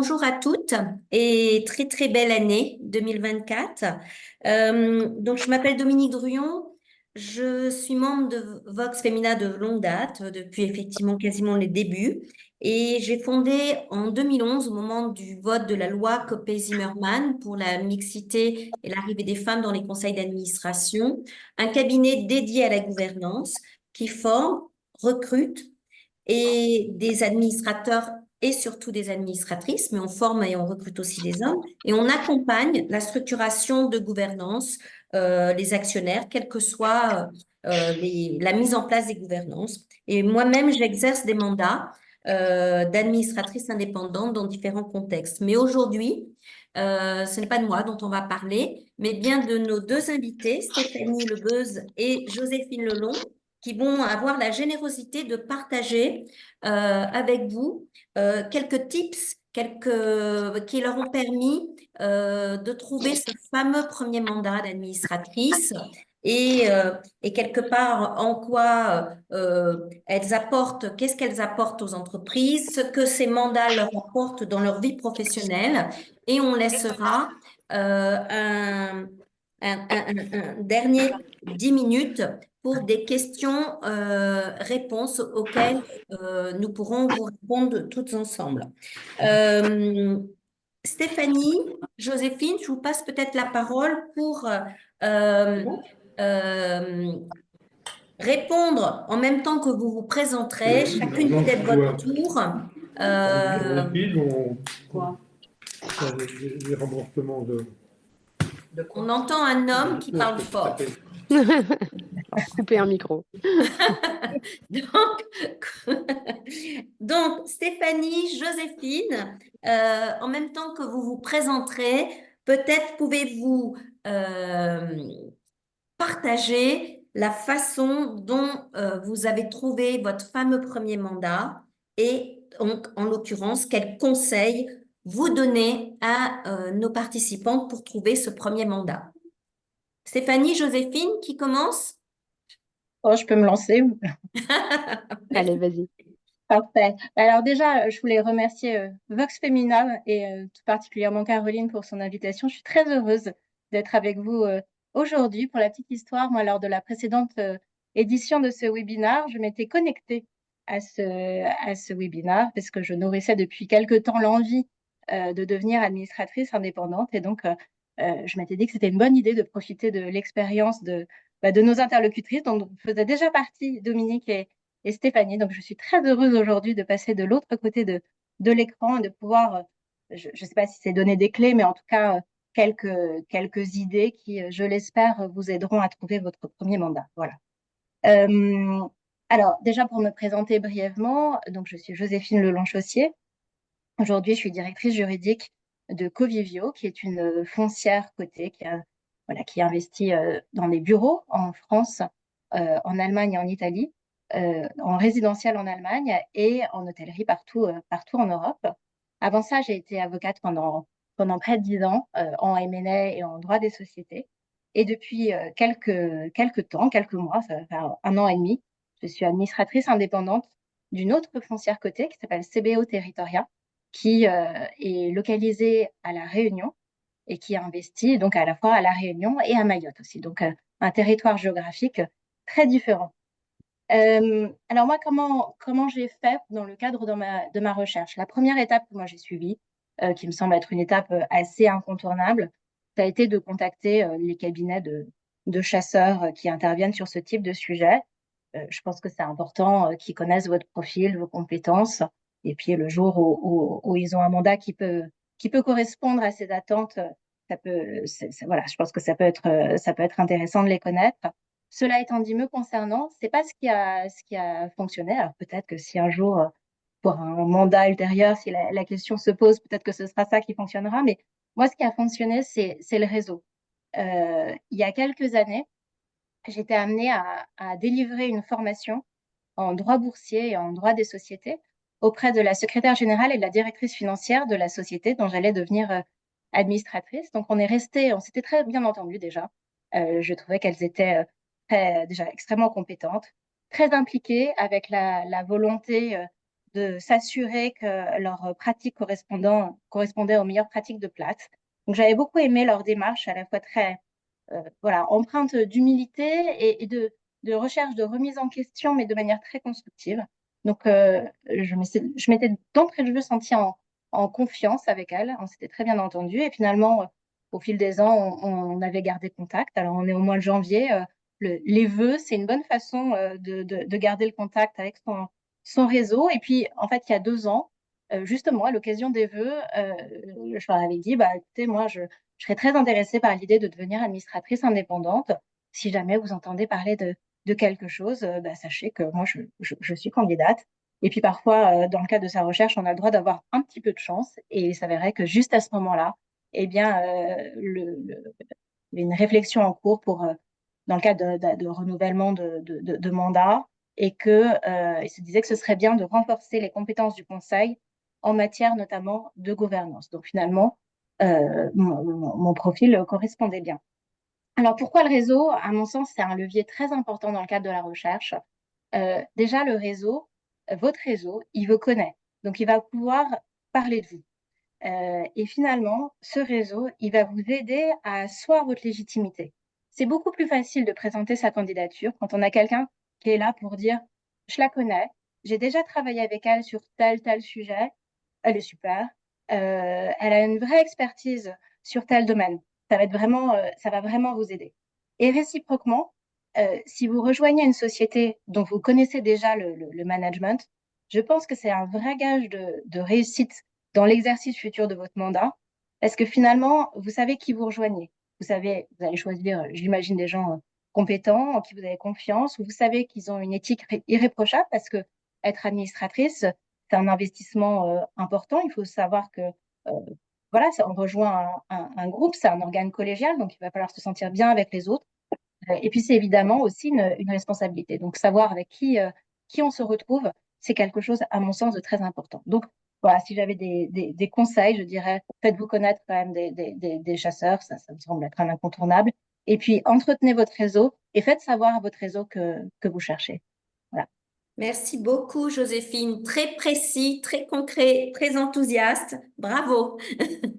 bonjour à toutes et très très belle année 2024. Donc je m'appelle Dominique Druon, je suis membre de Vox Femina de longue date, depuis effectivement quasiment les débuts. Et j'ai fondé en 2011, au moment du vote de la loi Copé-Zimmermann pour la mixité et l'arrivée des femmes dans les conseils d'administration, un cabinet dédié à la gouvernance qui forme, recrute et des administrateurs et surtout des administratrices, mais on forme et on recrute aussi des hommes, et on accompagne la structuration de gouvernance, les actionnaires, quelle que soit la mise en place des gouvernances. Et moi-même, j'exerce des mandats d'administratrice indépendante dans différents contextes. Mais aujourd'hui, ce n'est pas de moi dont on va parler, mais bien de nos deux invités, Stéphanie Lebeuse et Joséphine Lelon, qui vont avoir la générosité de partager avec vous quelques tips, qui leur ont permis de trouver ce fameux premier mandat d'administratrice et quelque part en quoi elles apportent, qu'est-ce qu'elles apportent aux entreprises, ce que ces mandats leur apportent dans leur vie professionnelle. Et on laissera un dernier 10 minutes pour des questions, réponses auxquelles nous pourrons vous répondre toutes ensemble. Euh, Stéphanie, Joséphine, je vous passe peut-être la parole pour euh, répondre en même temps que vous vous présenterez, chacune peut-être votre tour. Euh, Rapide, les remboursements on entend un homme qui parle fort. Couper un micro. Donc, donc, Stéphanie, Joséphine, en même temps que vous vous présenterez, peut-être pouvez-vous partager la façon dont vous avez trouvé votre fameux premier mandat et donc, en l'occurrence, quels conseils vous donnez à nos participantes pour trouver ce premier mandat. Stéphanie, Joséphine, qui commence? Oh, je peux me lancer. Allez, vas-y. Parfait. Alors déjà, je voulais remercier Vox Femina et tout particulièrement Caroline pour son invitation. Je suis très heureuse d'être avec vous aujourd'hui. Pour la petite histoire, moi, lors de la précédente édition de ce webinaire, je m'étais connectée à ce webinaire parce que je nourrissais depuis quelque temps l'envie de devenir administratrice indépendante. Et donc, je m'étais dit que c'était une bonne idée de profiter de l'expérience de nos interlocutrices dont faisait déjà partie Dominique et Stéphanie. Donc, je suis très heureuse aujourd'hui de passer de l'autre côté de l'écran et de pouvoir, je ne sais pas si c'est donner des clés, mais en tout cas, quelques idées qui, je l'espère, vous aideront à trouver votre premier mandat. Voilà. Alors, déjà, pour me présenter brièvement, donc, je suis Joséphine Lelon-Chaussier. Aujourd'hui, je suis directrice juridique de Covivio, qui est une foncière cotée qui investit dans les bureaux en France, en Allemagne et en Italie, en résidentiel en Allemagne et en hôtellerie partout en Europe. Avant ça, j'ai été avocate pendant près de 10 ans en M&A et en droit des sociétés. Et depuis quelques temps, quelques mois, ça va faire 1 an et demi, je suis administratrice indépendante d'une autre foncière cotée qui s'appelle CBO Territoria, qui est localisée à La Réunion et qui investit donc à la fois à La Réunion et à Mayotte aussi. Donc, un territoire géographique très différent. Alors moi, comment j'ai fait dans le cadre de ma recherche? La première étape que moi j'ai suivie, qui me semble être une étape assez incontournable, ça a été de contacter les cabinets de chasseurs qui interviennent sur ce type de sujet. Je pense que c'est important qu'ils connaissent votre profil, vos compétences, et puis le jour où ils ont un mandat qui peut correspondre à ces attentes, voilà, je pense que ça peut être intéressant de les connaître. Cela étant dit, me concernant, c'est pas ce qui a fonctionné. Alors peut-être que si un jour, pour un mandat ultérieur, si la question se pose, peut-être que ce sera ça qui fonctionnera. Mais moi, ce qui a fonctionné, c'est le réseau. Il y a quelques années, j'étais amenée à délivrer une formation en droit boursier et en droit des sociétés auprès de la secrétaire générale et de la directrice financière de la société dont j'allais devenir administratrice. Donc, on s'était très bien entendu déjà. Je trouvais qu'elles étaient déjà extrêmement compétentes, très impliquées avec la volonté de s'assurer que leurs pratiques correspondaient aux meilleures pratiques de place. Donc, j'avais beaucoup aimé leur démarche, à la fois très voilà, empreinte d'humilité de recherche, de remise en question, mais de manière très constructive. Donc, je m'étais d'entrée de jeu sentie en confiance avec elle. On s'était très bien entendu. Et finalement, au fil des ans, on avait gardé contact. Alors, on est au mois de janvier. Les vœux, c'est une bonne façon de garder le contact avec son réseau. Et puis, en fait, il y a 2 ans, justement, à l'occasion des vœux, je leur avais dit, bah, écoutez, moi, je serais très intéressée par l'idée de devenir administratrice indépendante. Si jamais vous entendez parler de quelque chose, bah, sachez que moi, je suis candidate. Et puis parfois, dans le cadre de sa recherche, on a le droit d'avoir un petit peu de chance. Et il s'avérait que juste à ce moment-là, eh bien, il y a une réflexion en cours dans le cadre de renouvellement de mandat et il se disait que ce serait bien de renforcer les compétences du conseil en matière notamment de gouvernance. Donc finalement, mon profil correspondait bien. Alors pourquoi le réseau? À mon sens, c'est un levier très important dans le cadre de la recherche. Déjà, le réseau, votre réseau, il vous connaît. Donc, il va pouvoir parler de vous. Et finalement, ce réseau, il va vous aider à asseoir votre légitimité. C'est beaucoup plus facile de présenter sa candidature quand on a quelqu'un qui est là pour dire, je la connais, j'ai déjà travaillé avec elle sur tel sujet, elle est super, elle a une vraie expertise sur tel domaine. Ça va vraiment vous aider. Et réciproquement, si vous rejoignez une société dont vous connaissez déjà le management, je pense que c'est un vrai gage de réussite dans l'exercice futur de votre mandat, parce que finalement, vous savez qui vous rejoignez. Vous savez, vous allez choisir, j'imagine, des gens compétents, en qui vous avez confiance, vous savez qu'ils ont une éthique irréprochable, parce que être administratrice, c'est un investissement important. Il faut savoir que voilà, on rejoint un groupe, c'est un organe collégial, donc il va falloir se sentir bien avec les autres. Et puis, c'est évidemment aussi une responsabilité. Donc, savoir avec qui on se retrouve, c'est quelque chose, à mon sens, de très important. Donc, voilà, si j'avais des conseils, je dirais, faites-vous connaître quand même des chasseurs, ça me semble être un incontournable. Et puis, entretenez votre réseau et faites savoir à votre réseau que vous cherchez. Voilà. Merci beaucoup, Joséphine. Très précis, très concret, très enthousiaste. Bravo.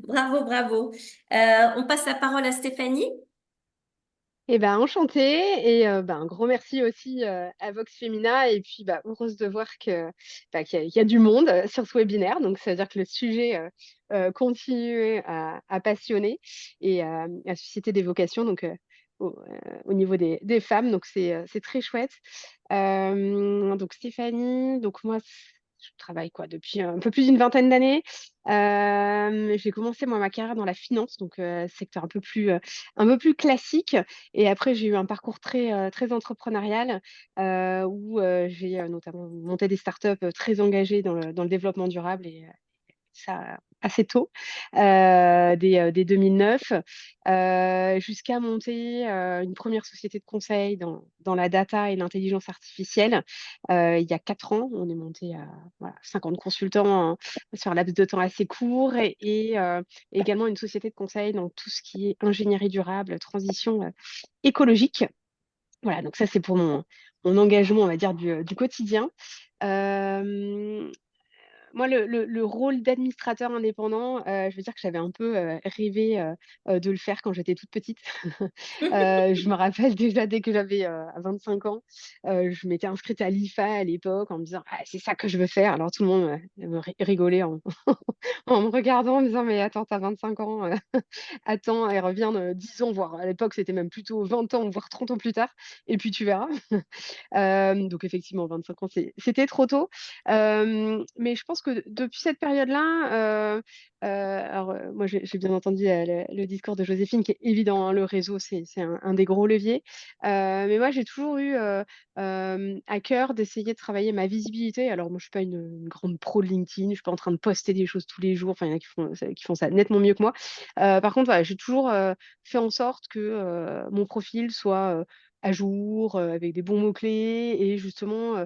Bravo, bravo. On passe la parole à Stéphanie. Eh ben, enchantée et un gros merci aussi à Vox Femina et puis heureuse de voir qu'il y a du monde sur ce webinaire. Donc, ça veut dire que le sujet continue à passionner et à susciter des vocations au niveau des femmes. Donc, c'est très chouette. Donc, Stéphanie, donc moi, je travaille depuis un peu plus d'une vingtaine d'années. J'ai commencé moi ma carrière dans la finance, donc secteur un peu plus classique. Et après, j'ai eu un parcours très entrepreneurial où j'ai notamment monté des startups très engagées dans le développement durable et ça assez tôt, dès 2009, jusqu'à monter une première société de conseil dans la data et l'intelligence artificielle. Il y a 4 ans, on est monté à 50 consultants sur un laps de temps assez court et également une société de conseil dans tout ce qui est ingénierie durable, transition écologique. Voilà, donc ça, c'est pour mon engagement, on va dire, du quotidien. Euh, Moi, le rôle d'administrateur indépendant, je veux dire que j'avais un peu rêvé de le faire quand j'étais toute petite. Je me rappelle déjà, dès que j'avais 25 ans, je m'étais inscrite à l'IFA à l'époque en me disant, ah, c'est ça que je veux faire. Alors tout le monde rigolait en me regardant, en me disant, mais attends, t'as 25 ans, attends, et reviens 10 ans, voire à l'époque, c'était même plutôt 20 ans, voire 30 ans plus tard, et puis tu verras. Donc effectivement, 25 ans, c'était trop tôt. Mais je pense que depuis cette période-là, moi j'ai bien entendu le discours de Joséphine qui est évident, hein, le réseau c'est un des gros leviers. Mais moi j'ai toujours eu à cœur d'essayer de travailler ma visibilité. Alors moi je suis pas une grande pro de LinkedIn, je suis pas en train de poster des choses tous les jours. Enfin il y en a qui font ça nettement mieux que moi. Par contre voilà, j'ai toujours fait en sorte que mon profil soit à jour, avec des bons mots-clés et justement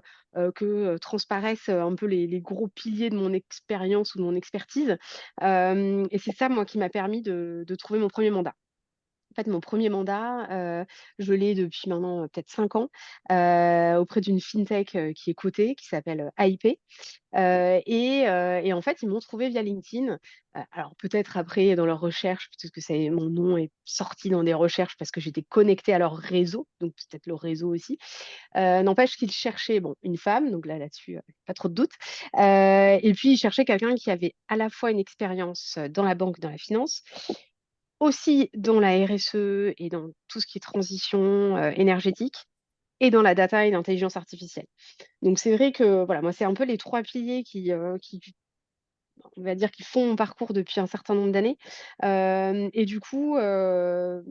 que transparaissent un peu les gros piliers de mon expérience ou de mon expertise. Et c'est ça, moi, qui m'a permis de trouver mon premier mandat. fait, mon premier mandat, je l'ai depuis maintenant peut-être 5 ans auprès d'une fintech qui est cotée, qui s'appelle AIP. Et en fait, ils m'ont trouvé via LinkedIn. Alors peut-être après, dans leurs recherches, peut-être que mon nom est sorti dans des recherches parce que j'étais connectée à leur réseau, donc peut-être le réseau aussi. N'empêche qu'ils cherchaient bon, une femme, donc là-dessus, pas trop de doute. Et puis, ils cherchaient quelqu'un qui avait à la fois une expérience dans la banque, dans la finance, aussi dans la RSE et dans tout ce qui est transition énergétique, et dans la data et l'intelligence artificielle. Donc, c'est vrai que voilà, moi, c'est un peu les trois piliers qui on va dire, qui font mon parcours depuis un certain nombre d'années. Et du coup, je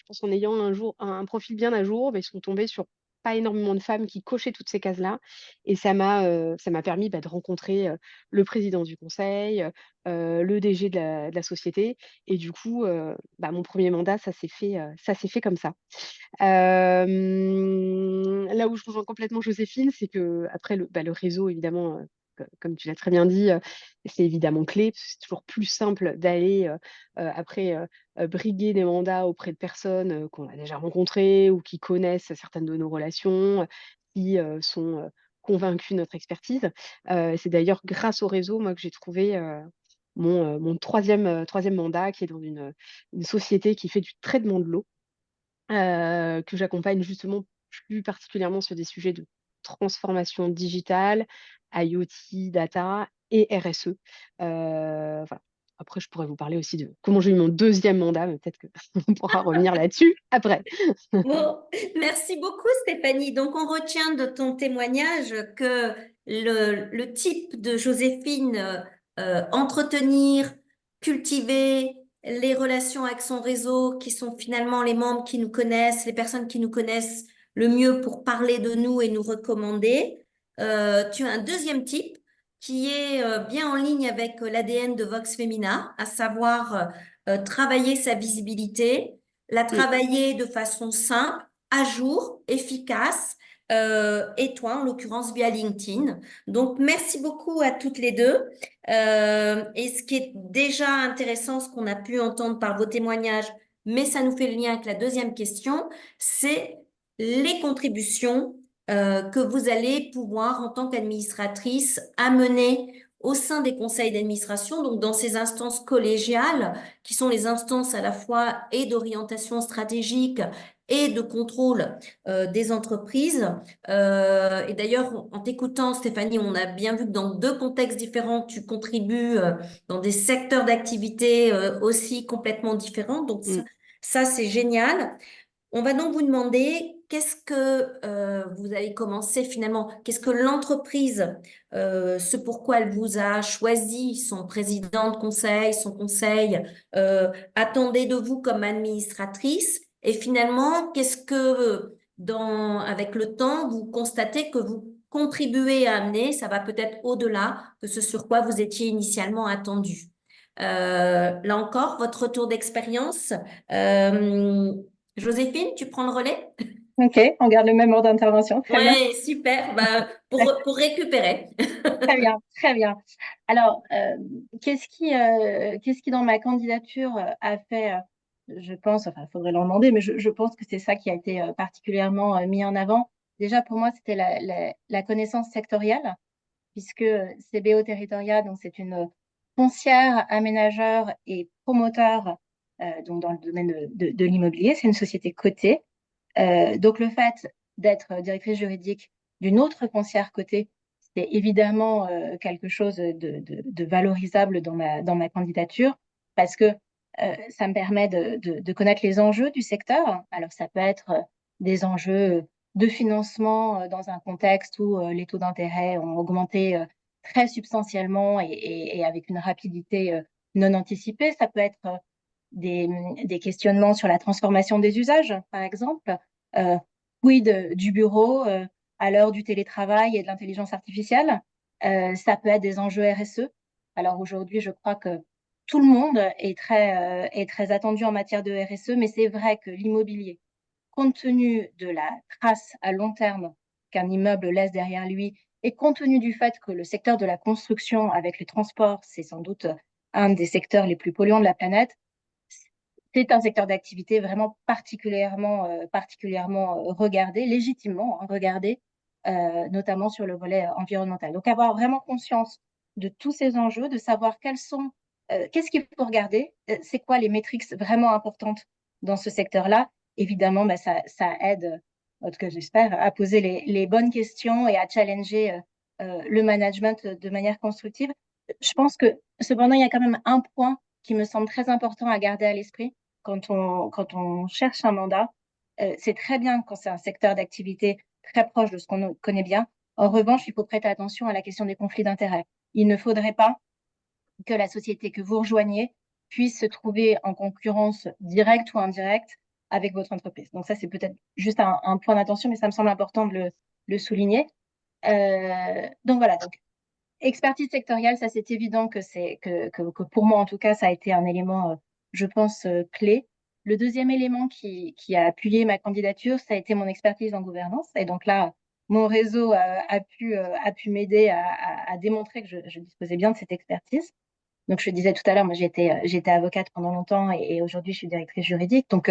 pense qu'en ayant un profil bien à jour, ils sont tombés sur pas énormément de femmes qui cochaient toutes ces cases-là et ça m'a permis, de rencontrer, le président du conseil, le DG de la société et du coup, mon premier mandat, ça s'est fait comme ça. Là où je rejoins complètement Joséphine, c'est qu'après le réseau évidemment, comme tu l'as très bien dit, c'est évidemment clé. C'est toujours plus simple d'aller, après, briguer des mandats auprès de personnes, qu'on a déjà rencontrées ou qui connaissent certaines de nos relations, qui, sont, convaincus de notre expertise. C'est d'ailleurs grâce au réseau, moi, que j'ai trouvé, mon 3e mandat qui est dans une société qui fait du traitement de l'eau que j'accompagne justement plus particulièrement sur des sujets de transformation digitale, IoT, data et RSE. Voilà. Après, je pourrais vous parler aussi de comment j'ai eu mon 2e mandat, mais peut-être qu'on pourra revenir là-dessus après. Bon, merci beaucoup Stéphanie. Donc on retient de ton témoignage que le type de Joséphine, entretenir, cultiver les relations avec son réseau, qui sont finalement les membres qui nous connaissent, les personnes qui nous connaissent le mieux pour parler de nous et nous recommander. Tu as un deuxième type qui est bien en ligne avec l'ADN de Vox Femina, à savoir travailler sa visibilité, la Mm. travailler de façon simple, à jour, efficace, et toi, en l'occurrence, via LinkedIn. Donc, merci beaucoup à toutes les deux. Et ce qui est déjà intéressant, ce qu'on a pu entendre par vos témoignages, mais ça nous fait le lien avec la deuxième question, c'est les contributions que vous allez pouvoir, en tant qu'administratrice, amener au sein des conseils d'administration, donc dans ces instances collégiales, qui sont les instances à la fois et d'orientation stratégique et de contrôle des entreprises. Et d'ailleurs, en t'écoutant, Stéphanie, on a bien vu que dans deux contextes différents, tu contribues dans des secteurs d'activité aussi complètement différents. Donc Mm. ça c'est génial. On va donc vous demander qu'est-ce que vous allez commencer finalement, qu'est-ce que l'entreprise, ce pourquoi elle vous a choisi, son président de conseil, son conseil, attendait de vous comme administratrice, et finalement, qu'est-ce que avec le temps, vous constatez que vous contribuez à amener, ça va peut-être au-delà de ce sur quoi vous étiez initialement attendu. Là encore, votre retour d'expérience. Euh, Joséphine, tu prends le relais? Ok, on garde le même ordre d'intervention. Très bien. Ouais, super. Bah, pour récupérer. Très bien, très bien. Alors, qu'est-ce qui dans ma candidature a fait, je pense, enfin, il faudrait leur demander, mais je pense que c'est ça qui a été particulièrement mis en avant. Déjà, pour moi, c'était la connaissance sectorielle, puisque CBO Territoria, donc c'est une foncière, aménageur et promoteur donc dans le domaine de l'immobilier. C'est une société cotée. Donc, le fait d'être directrice juridique d'une autre foncière cotée, c'est évidemment quelque chose de valorisable dans ma candidature parce que ça me permet de connaître les enjeux du secteur. Alors, ça peut être des enjeux de financement dans un contexte où les taux d'intérêt ont augmenté très substantiellement et avec une rapidité non anticipée. Ça peut être des, des questionnements sur la transformation des usages, par exemple. Euh, quid du bureau à l'heure du télétravail et de l'intelligence artificielle. Ça peut être des enjeux RSE. Alors aujourd'hui, je crois que tout le monde est très attendu en matière de RSE, mais c'est vrai que l'immobilier, compte tenu de la trace à long terme qu'un immeuble laisse derrière lui, et compte tenu du fait que le secteur de la construction avec les transports, c'est sans doute un des secteurs les plus polluants de la planète, c'est un secteur d'activité vraiment particulièrement regardé, légitimement regardé, notamment sur le volet environnemental. Donc, avoir vraiment conscience de tous ces enjeux, de savoir qu'est-ce qu'il faut regarder, c'est quoi les métriques vraiment importantes dans ce secteur-là. Évidemment, bah, ça aide, en tout cas j'espère, à poser les bonnes questions et à challenger le management de manière constructive. Je pense que cependant, il y a quand même un point qui me semble très important à garder à l'esprit quand on cherche un mandat. C'est très bien quand c'est un secteur d'activité très proche de ce qu'on connaît bien. En revanche, il faut prêter attention à la question des conflits d'intérêts. Il ne faudrait pas que la société que vous rejoignez puisse se trouver en concurrence directe ou indirecte avec votre entreprise. Donc ça, c'est peut-être juste un point d'attention, mais ça me semble important de le souligner. Donc voilà, donc expertise sectorielle, ça c'est évident que pour moi en tout cas, ça a été un élément, je pense, clé. Le deuxième élément qui a appuyé ma candidature, ça a été mon expertise en gouvernance. Et donc là, mon réseau a pu m'aider à démontrer que je disposais bien de cette expertise. Donc, je disais tout à l'heure, moi, j'étais avocate pendant longtemps et aujourd'hui, je suis directrice juridique. Donc,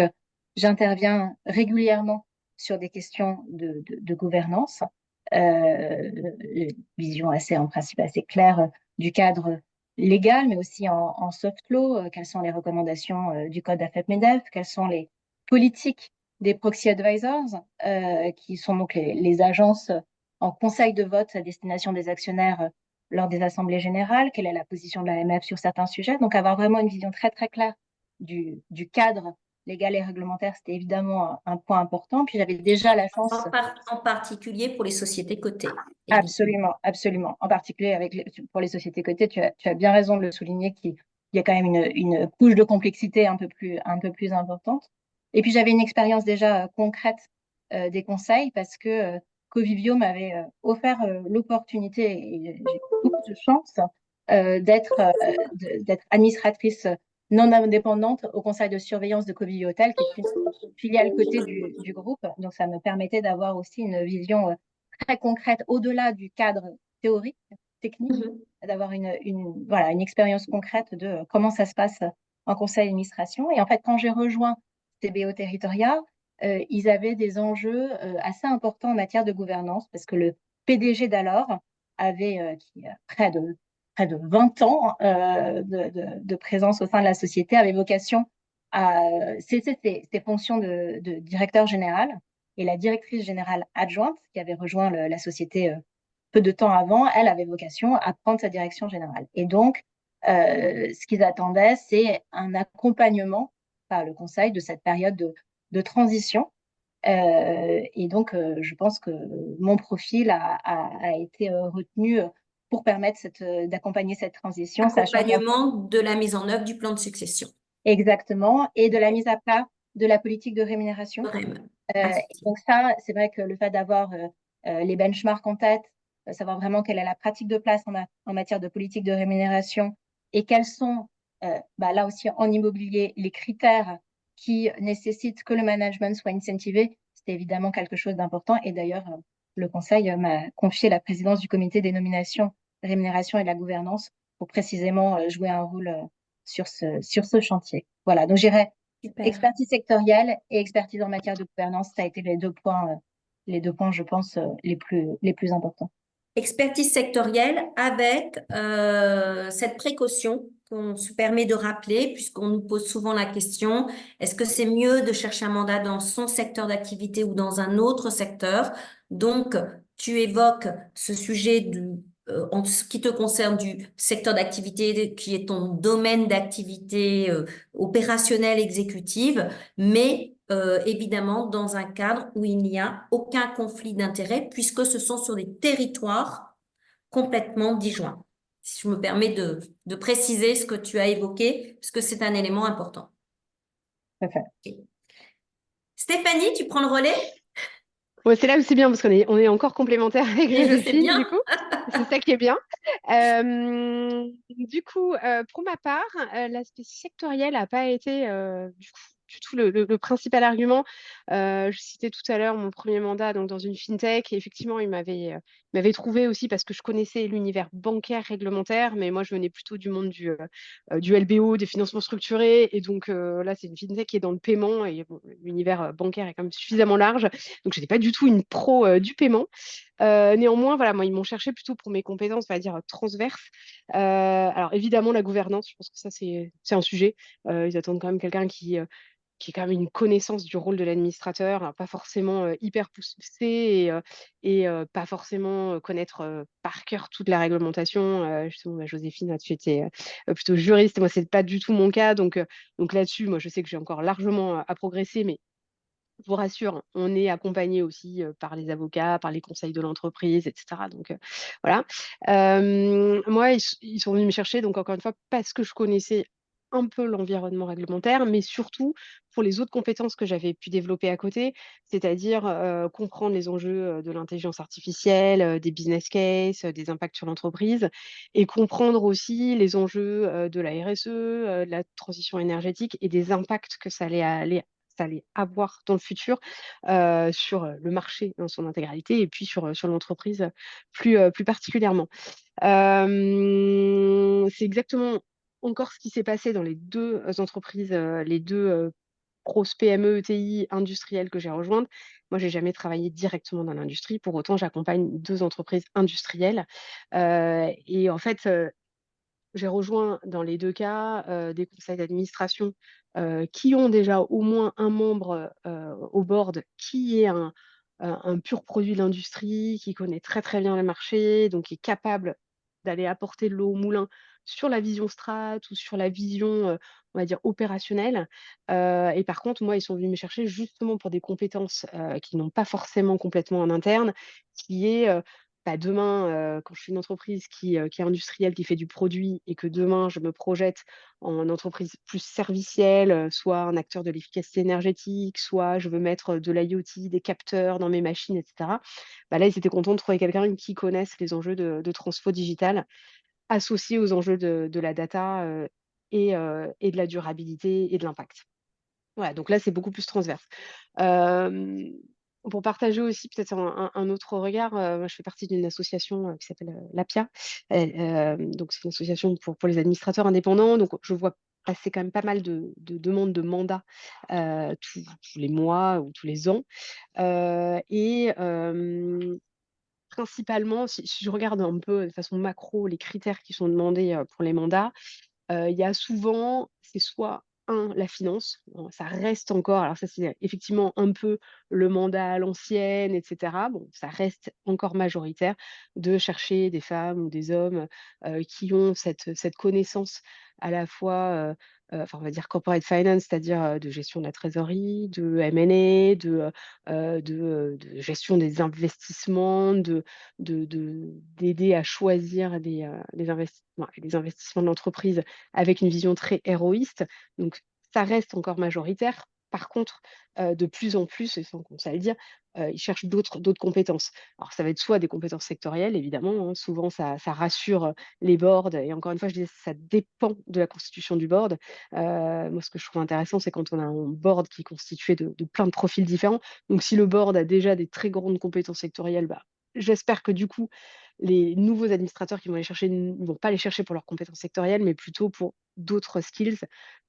j'interviens régulièrement sur des questions de gouvernance, vision en principe assez claire du cadre légal, mais aussi en soft law. Quelles sont les recommandations du code AFEP-MEDEF? Quelles sont les politiques des proxy advisors, qui sont donc les agences en conseil de vote à destination des actionnaires lors des assemblées générales, quelle est la position de l'AMF sur certains sujets. Donc, avoir vraiment une vision très, très claire du cadre légal et réglementaire, c'était évidemment un point important. Puis, j'avais déjà la chance. En particulier pour les sociétés cotées, évidemment. Absolument, absolument. En particulier pour les sociétés cotées, tu as bien raison de le souligner qu'il y a quand même une couche de complexité un peu plus importante. Et puis, j'avais une expérience déjà concrète des conseils parce que Covivio m'avait offert l'opportunité, et j'ai beaucoup de chance d'être administratrice non indépendante au conseil de surveillance de Covivio Hôtel, qui est une filiale cotée du groupe. Donc, ça me permettait d'avoir aussi une vision très concrète au-delà du cadre théorique, technique, d'avoir voilà, une expérience concrète de comment ça se passe en conseil d'administration. Et en fait, quand j'ai rejoint CBO Territoria, ils avaient des enjeux assez importants en matière de gouvernance parce que le PDG d'alors avait près de 20 ans de présence au sein de la société, avait vocation à cesser ses fonctions de directeur général. Et la directrice générale adjointe, qui avait rejoint la société peu de temps avant, elle avait vocation à prendre sa direction générale. Et donc, ce qu'ils attendaient, c'est un accompagnement par le conseil de cette période de transition. Et donc, je pense que mon profil a été retenu pour permettre d'accompagner cette transition, sachant Accompagnement de la mise en œuvre du plan de succession. exactement, et de la mise à plat de la politique de rémunération. Donc ça, c'est vrai que le fait d'avoir les benchmarks en tête, savoir vraiment quelle est la pratique de place en matière de politique de rémunération et quels sont, là aussi en immobilier, les critères qui nécessitent que le management soit incentivé, c'était évidemment quelque chose d'important. Et d'ailleurs, le Conseil m'a confié la présidence du comité des nominations, rémunération et de la gouvernance pour précisément jouer un rôle sur ce chantier. Voilà, donc j'irai expertise sectorielle et expertise en matière de gouvernance, ça a été les deux points, je pense, les plus importants. Expertise sectorielle avec cette précaution qu'on se permet de rappeler, puisqu'on nous pose souvent la question, est-ce que c'est mieux de chercher un mandat dans son secteur d'activité ou dans un autre secteur? Donc, tu évoques ce sujet en ce qui te concerne du secteur d'activité qui est ton domaine d'activité opérationnelle exécutive, mais évidemment dans un cadre où il n'y a aucun conflit d'intérêt puisque ce sont sur des territoires complètement disjoints. Si je me permets de préciser ce que tu as évoqué, parce que c'est un élément important. Okay. Stéphanie, tu prends le relais? Ouais, c'est là où c'est bien parce on est encore complémentaires avec Joséphine, bien. du coup. C'est ça qui est bien. Du coup, pour ma part, l'aspect sectoriel n'a pas été du coup du tout le principal argument. Je citais tout à l'heure mon premier mandat donc dans une fintech. Et effectivement, il m'avait trouvé aussi parce que je connaissais l'univers bancaire réglementaire, mais moi, je venais plutôt du monde du LBO, des financements structurés. Et donc là, c'est une fintech qui est dans le paiement. Et bon, l'univers bancaire est quand même suffisamment large. Donc, je n'étais pas du tout une pro du paiement. Néanmoins, voilà, moi, ils m'ont cherché plutôt pour mes compétences, on va dire, transverses. Alors, évidemment, la gouvernance, je pense que ça, c'est un sujet. Ils attendent quand même quelqu'un qui ait quand même une connaissance du rôle de l'administrateur, hein, pas forcément hyper poussée et pas forcément connaître par cœur toute la réglementation. Justement, Joséphine, tu étais plutôt juriste. Moi, c'est pas du tout mon cas. Donc là-dessus, moi, je sais que j'ai encore largement à progresser, mais je vous rassure, on est accompagné aussi par les avocats, par les conseils de l'entreprise, etc. Donc voilà. Moi, ils sont venus me chercher, donc encore une fois, parce que je connaissais un peu l'environnement réglementaire, mais surtout pour les autres compétences que j'avais pu développer à côté, c'est-à-dire comprendre les enjeux de l'intelligence artificielle, des business cases, des impacts sur l'entreprise, et comprendre aussi les enjeux de la RSE, de la transition énergétique et des impacts que ça allait avoir dans le futur sur le marché dans son intégralité et puis sur l'entreprise plus particulièrement. C'est exactement encore ce qui s'est passé dans les deux entreprises, les deux grosses PME, ETI industrielles que j'ai rejointes. Moi, j'ai jamais travaillé directement dans l'industrie. Pour autant, j'accompagne deux entreprises industrielles. Et en fait, j'ai rejoint dans les 2 cas, des conseils d'administration, qui ont déjà au moins un membre, au board qui est un pur produit de l'industrie, qui connaît très, très bien le marché, donc qui est capable d'aller apporter de l'eau au moulin sur la vision strat ou sur la vision, on va dire opérationnelle. Et par contre, moi, ils sont venus me chercher justement pour des compétences, qu'ils n'ont pas forcément complètement en interne, qui est, bah, demain, quand je suis une entreprise qui est industrielle, qui fait du produit et que demain je me projette en entreprise plus servicielle, soit un acteur de l'efficacité énergétique, soit je veux mettre de l'IoT, des capteurs dans mes machines et cetera. Bah, là, ils étaient contents de trouver quelqu'un qui connaisse les enjeux de transfo digital associés aux enjeux de la data, et de la durabilité et de l'impact. Ouais, donc là, c'est beaucoup plus transverse. Hem, pour partager aussi peut-être un autre regard, moi je fais partie d'une association, qui s'appelle, l'APIA. Donc c'est une association pour les administrateurs indépendants. Donc je vois passer quand même pas mal de demandes de mandats, tous les mois ou tous les ans. Et principalement, si je regarde un peu de façon macro les critères qui sont demandés, pour les mandats, il y a souvent, c'est soit la finance, ça reste encore alors ça, c'est effectivement un peu le mandat à l'ancienne et cetera. Bon, ça reste encore majoritaire de chercher des femmes ou des hommes, qui ont cette connaissance à la fois, enfin, on va dire corporate finance, c'est-à-dire, de gestion de la trésorerie, de M&A, de gestion des investissements, d'aider à choisir les investissements de l'entreprise avec une vision très héroïste. Donc ça reste encore majoritaire. Par contre, de plus en plus, et sans qu'on ça le dire, ils cherchent d'autres compétences. Alors ça va être soit des compétences sectorielles évidemment, hein, souvent ça rassure, les boards et encore une fois, je disais ça dépend de la constitution du board. Moi ce que je trouve intéressant, c'est quand on a un board qui est constitué de plein de profils différents. Donc si le board a déjà des très grandes compétences sectorielles, bah, j'espère que du coup, les nouveaux administrateurs qui vont aller chercher ils vont pas les chercher pour leurs compétences sectorielles, mais plutôt pour d'autres skills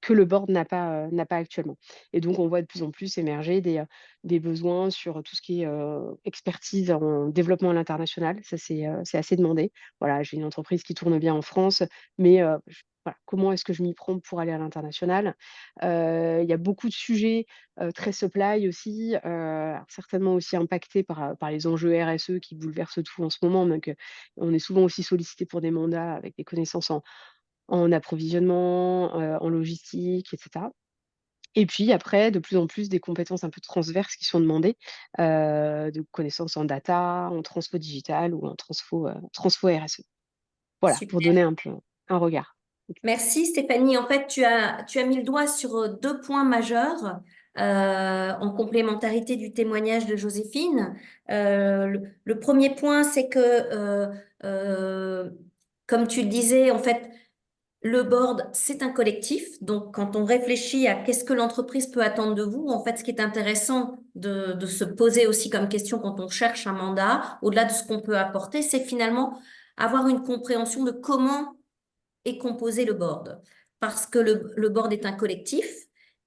que le board n'a pas actuellement. Et donc on voit de plus en plus émerger des besoins sur tout ce qui est, expertise en développement à l'international. Ça, c'est assez demandé. Voilà, j'ai une entreprise qui tourne bien en France, mais voilà, comment est-ce que je m'y prends pour aller à l'international? Il y a beaucoup de sujets, très supply aussi, alors certainement aussi impactés par les enjeux RSE qui bouleversent tout en ce moment. Donc on est souvent aussi sollicité pour des mandats avec des connaissances en approvisionnement, en logistique et cetera. Et puis après, de plus en plus, des compétences un peu transverses qui sont demandées, de connaissances en data, en transfo digital ou en transfo RSE. Voilà, pour Super. donner un peu un regard. Merci Stéphanie. En fait, tu as mis le doigt sur deux points majeurs en complémentarité du témoignage de Joséphine. Le premier point, c'est que, comme tu le disais, en fait, Le board, c'est un collectif. Donc, quand on réfléchit à qu'est-ce que l'entreprise peut attendre de vous, en fait, ce qui est intéressant de se poser aussi comme question quand on cherche un mandat, au-delà de ce qu'on peut apporter, c'est finalement avoir une compréhension de comment est composé le board. Parce que le board est un collectif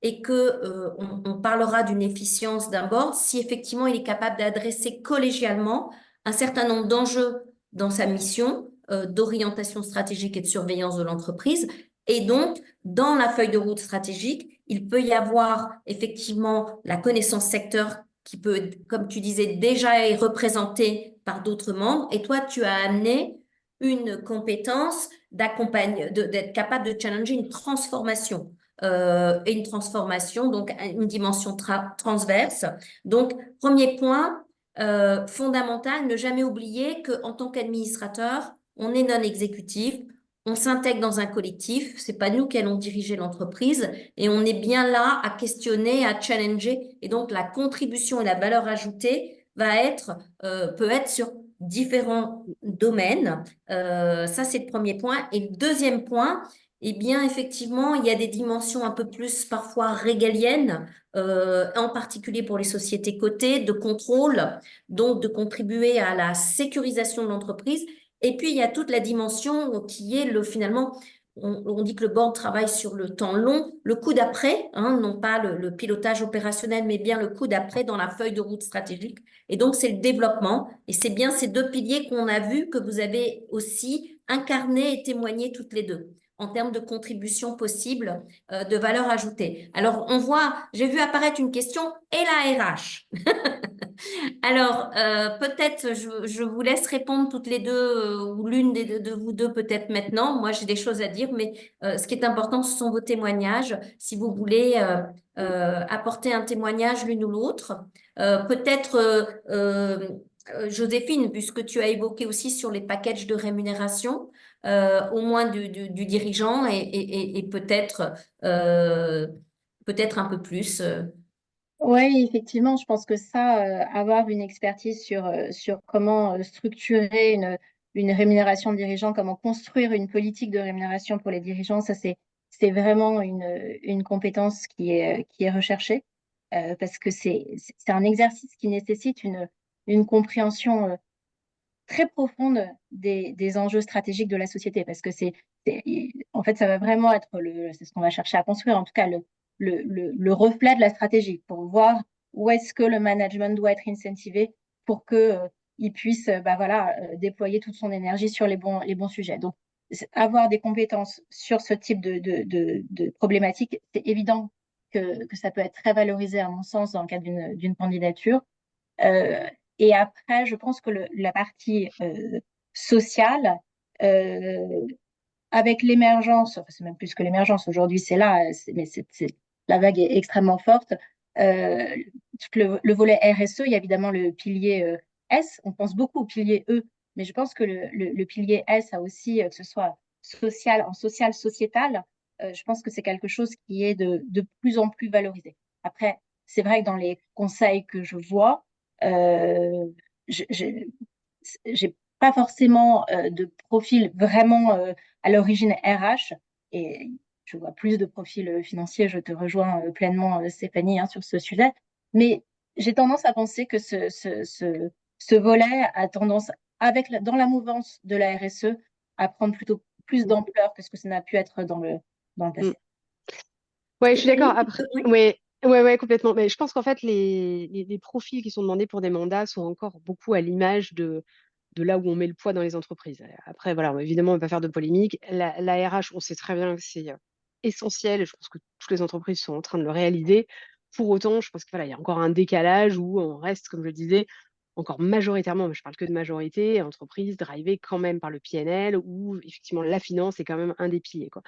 et que, on parlera d'une efficience d'un board si effectivement il est capable d'adresser collégialement un certain nombre d'enjeux dans sa mission, d'orientation stratégique et de surveillance de l'entreprise. Et donc, dans la feuille de route stratégique, il peut y avoir effectivement la connaissance secteur qui peut, comme tu disais, déjà être représentée par d'autres membres. Et toi, tu as amené une compétence d'être capable de challenger une transformation. Et une transformation, donc une dimension transverse. Donc, premier point, fondamental, ne jamais oublier qu'en tant qu'administrateur, on est non exécutif, on s'intègre dans un collectif, c'est pas nous qui allons diriger l'entreprise et on est bien là à questionner, à challenger. Et donc, la contribution et la valeur ajoutée peut être sur différents domaines. Ça, c'est le premier point. Et le deuxième point, eh bien, effectivement, il y a des dimensions un peu plus parfois régaliennes, en particulier pour les sociétés cotées, de contrôle, donc de contribuer à la sécurisation de l'entreprise. Et puis, il y a toute la dimension qui est finalement, on dit que le board travaille sur le temps long, le coup d'après, hein, non pas le pilotage opérationnel, mais bien le coup d'après dans la feuille de route stratégique. Et donc, c'est le développement. Et c'est bien ces deux piliers qu'on a vus que vous avez aussi incarnés et témoignés toutes les deux en termes de contribution possible, de valeur ajoutée. Alors, j'ai vu apparaître une question, et la RH? Alors, peut-être je vous laisse répondre toutes les deux, ou l'une des deux de vous deux peut-être maintenant. Moi, j'ai des choses à dire, mais ce qui est important, ce sont vos témoignages. Si vous voulez apporter un témoignage l'une ou l'autre, peut-être Joséphine, puisque tu as évoqué aussi sur les packages de rémunération, au moins du dirigeant et peut-être un peu plus. Oui, effectivement, je pense que ça, avoir une expertise sur comment structurer une rémunération de dirigeant, comment construire une politique de rémunération pour les dirigeants, ça, c'est vraiment une compétence qui est recherchée, parce que c'est un exercice qui nécessite une compréhension très profonde des enjeux stratégiques de la société, parce que c'est- en fait, ça va vraiment être c'est ce qu'on va chercher à construire, en tout cas, le reflet de la stratégie, pour voir où est-ce que le management doit être incentivé pour que, il puisse, bah voilà, déployer toute son énergie sur les bons sujets. Donc, avoir des compétences sur ce type de problématique, c'est évident que ça peut être très valorisé, à mon sens, dans le cadre d'une candidature. Euh, et après, je pense que la partie sociale, euh, avec l'émergence, enfin, c'est même plus que l'émergence, aujourd'hui c'est là, mais la vague est extrêmement forte. Euh, tout le volet RSE, il y a évidemment le pilier S, on pense beaucoup au pilier E, mais je pense que le pilier S a aussi, que ce soit social, en social, sociétal, je pense que c'est quelque chose qui est de plus en plus valorisé. Après, c'est vrai que dans les conseils que je vois, euh, je- je- j'ai pas forcément de profil vraiment à l'origine RH, et je vois plus de profils financiers. Je te rejoins pleinement, Stéphanie, hein, sur ce sujet. Mais j'ai tendance à penser que ce volet a tendance, dans la mouvance de la RSE, à prendre plutôt plus d'ampleur que ce que ça n'a pu être dans le Mm. passé. Ouais, je suis d'accord. Stéphanie, Après, oui. ouais, ouais, ouais, complètement. Mais je pense qu'en fait, les profils qui sont demandés pour des mandats sont encore beaucoup à l'image de là où on met le poids dans les entreprises. Après, voilà, évidemment, on ne va pas faire de polémique. La RH, on sait très bien que c'est essentiel. Et je pense que toutes les entreprises sont en train de le réaliser. Pour autant, je pense qu'il voilà, il y a encore un décalage où on reste, comme je le disais, encore majoritairement, mais je parle que de majorité, entreprise drivée quand même par le PNL, où effectivement la finance est quand même un des piliers, quoi.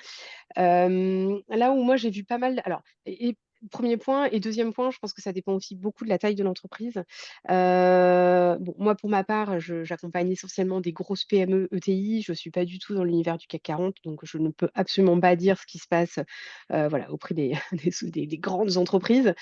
Là où moi j'ai vu pas mal, alors, et premier point. Et deuxième point, je pense que ça dépend aussi beaucoup de la taille de l'entreprise. Bon, moi, pour ma part, j'accompagne essentiellement des grosses PME ETI. Je ne suis pas du tout dans l'univers du CAC 40, donc je ne peux absolument pas dire ce qui se passe voilà, auprès des, des grandes entreprises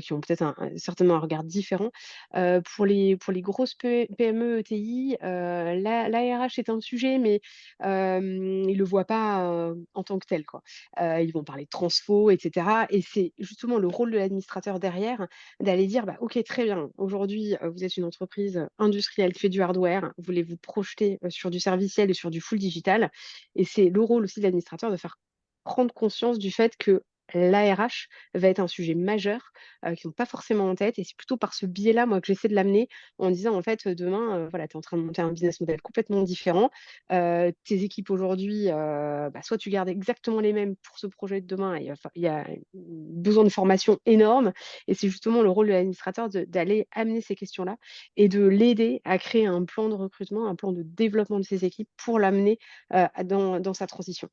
qui ont peut-être certainement un regard différent. Pour les grosses PME ETI, l'ARH est un sujet, mais ils ne le voient pas en tant que tel, quoi. Ils vont parler de transfo, etc. Et c'est justement le rôle de l'administrateur derrière d'aller dire, bah, OK, très bien, aujourd'hui, vous êtes une entreprise industrielle qui fait du hardware, vous voulez vous projeter sur du serviciel et sur du full digital. Et c'est le rôle aussi de l'administrateur de faire prendre conscience du fait que l'ARH va être un sujet majeur qu'ils n'ont pas forcément en tête. Et c'est plutôt par ce biais-là, moi, que j'essaie de l'amener en disant, en fait, demain, voilà, tu es en train de monter un business model complètement différent. Tes équipes aujourd'hui, bah, soit tu gardes exactement les mêmes pour ce projet de demain, et il y a besoin de formation énorme. Et c'est justement le rôle de l'administrateur d'aller amener ces questions-là et de l'aider à créer un plan de recrutement, un plan de développement de ses équipes pour l'amener dans sa transition.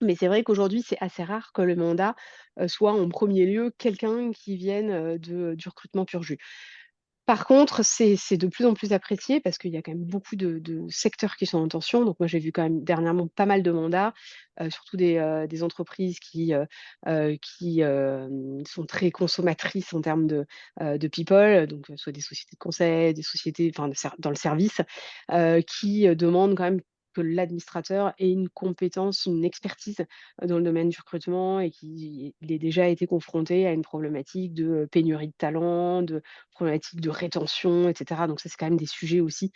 Mais c'est vrai qu'aujourd'hui, c'est assez rare que le mandat, soit en premier lieu quelqu'un qui vienne, du recrutement pur jus. Par contre, c'est de plus en plus apprécié parce qu'il y a quand même beaucoup de secteurs qui sont en tension. Donc moi, j'ai vu quand même dernièrement pas mal de mandats, surtout des entreprises qui sont très consommatrices en termes de people, donc soit des sociétés de conseil, des sociétés enfin de ser dans le service, qui, demandent quand même que l'administrateur ait une compétence, une expertise, dans le domaine du recrutement et qu'il ait déjà été confronté à une problématique de, pénurie de talent, de problématiques de rétention, et cetera. Donc ça, c'est quand même des sujets aussi,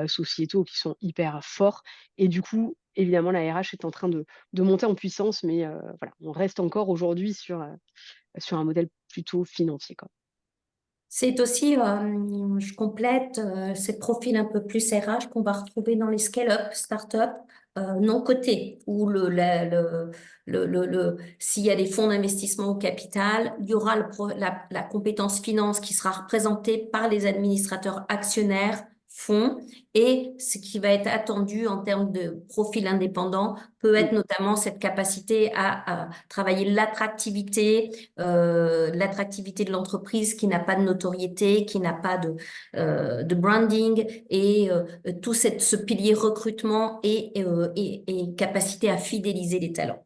sociétaux qui sont hyper forts. Et du coup, évidemment, la RH est en train de monter en puissance, mais voilà, on reste encore aujourd'hui sur un modèle plutôt financier, quoi. C'est aussi, je complète, ces profils un peu plus RH qu'on va retrouver dans les scale-up, start-up, non cotés, où s'il y a des fonds d'investissement au capital, il y aura la compétence finance qui sera représentée par les administrateurs actionnaires, fonds, et ce qui va être attendu en termes de profil indépendant peut Mmh. être notamment cette capacité à travailler l'attractivité de l'entreprise qui n'a pas de notoriété, qui n'a pas de branding et tout ce pilier recrutement et capacité à fidéliser les talents.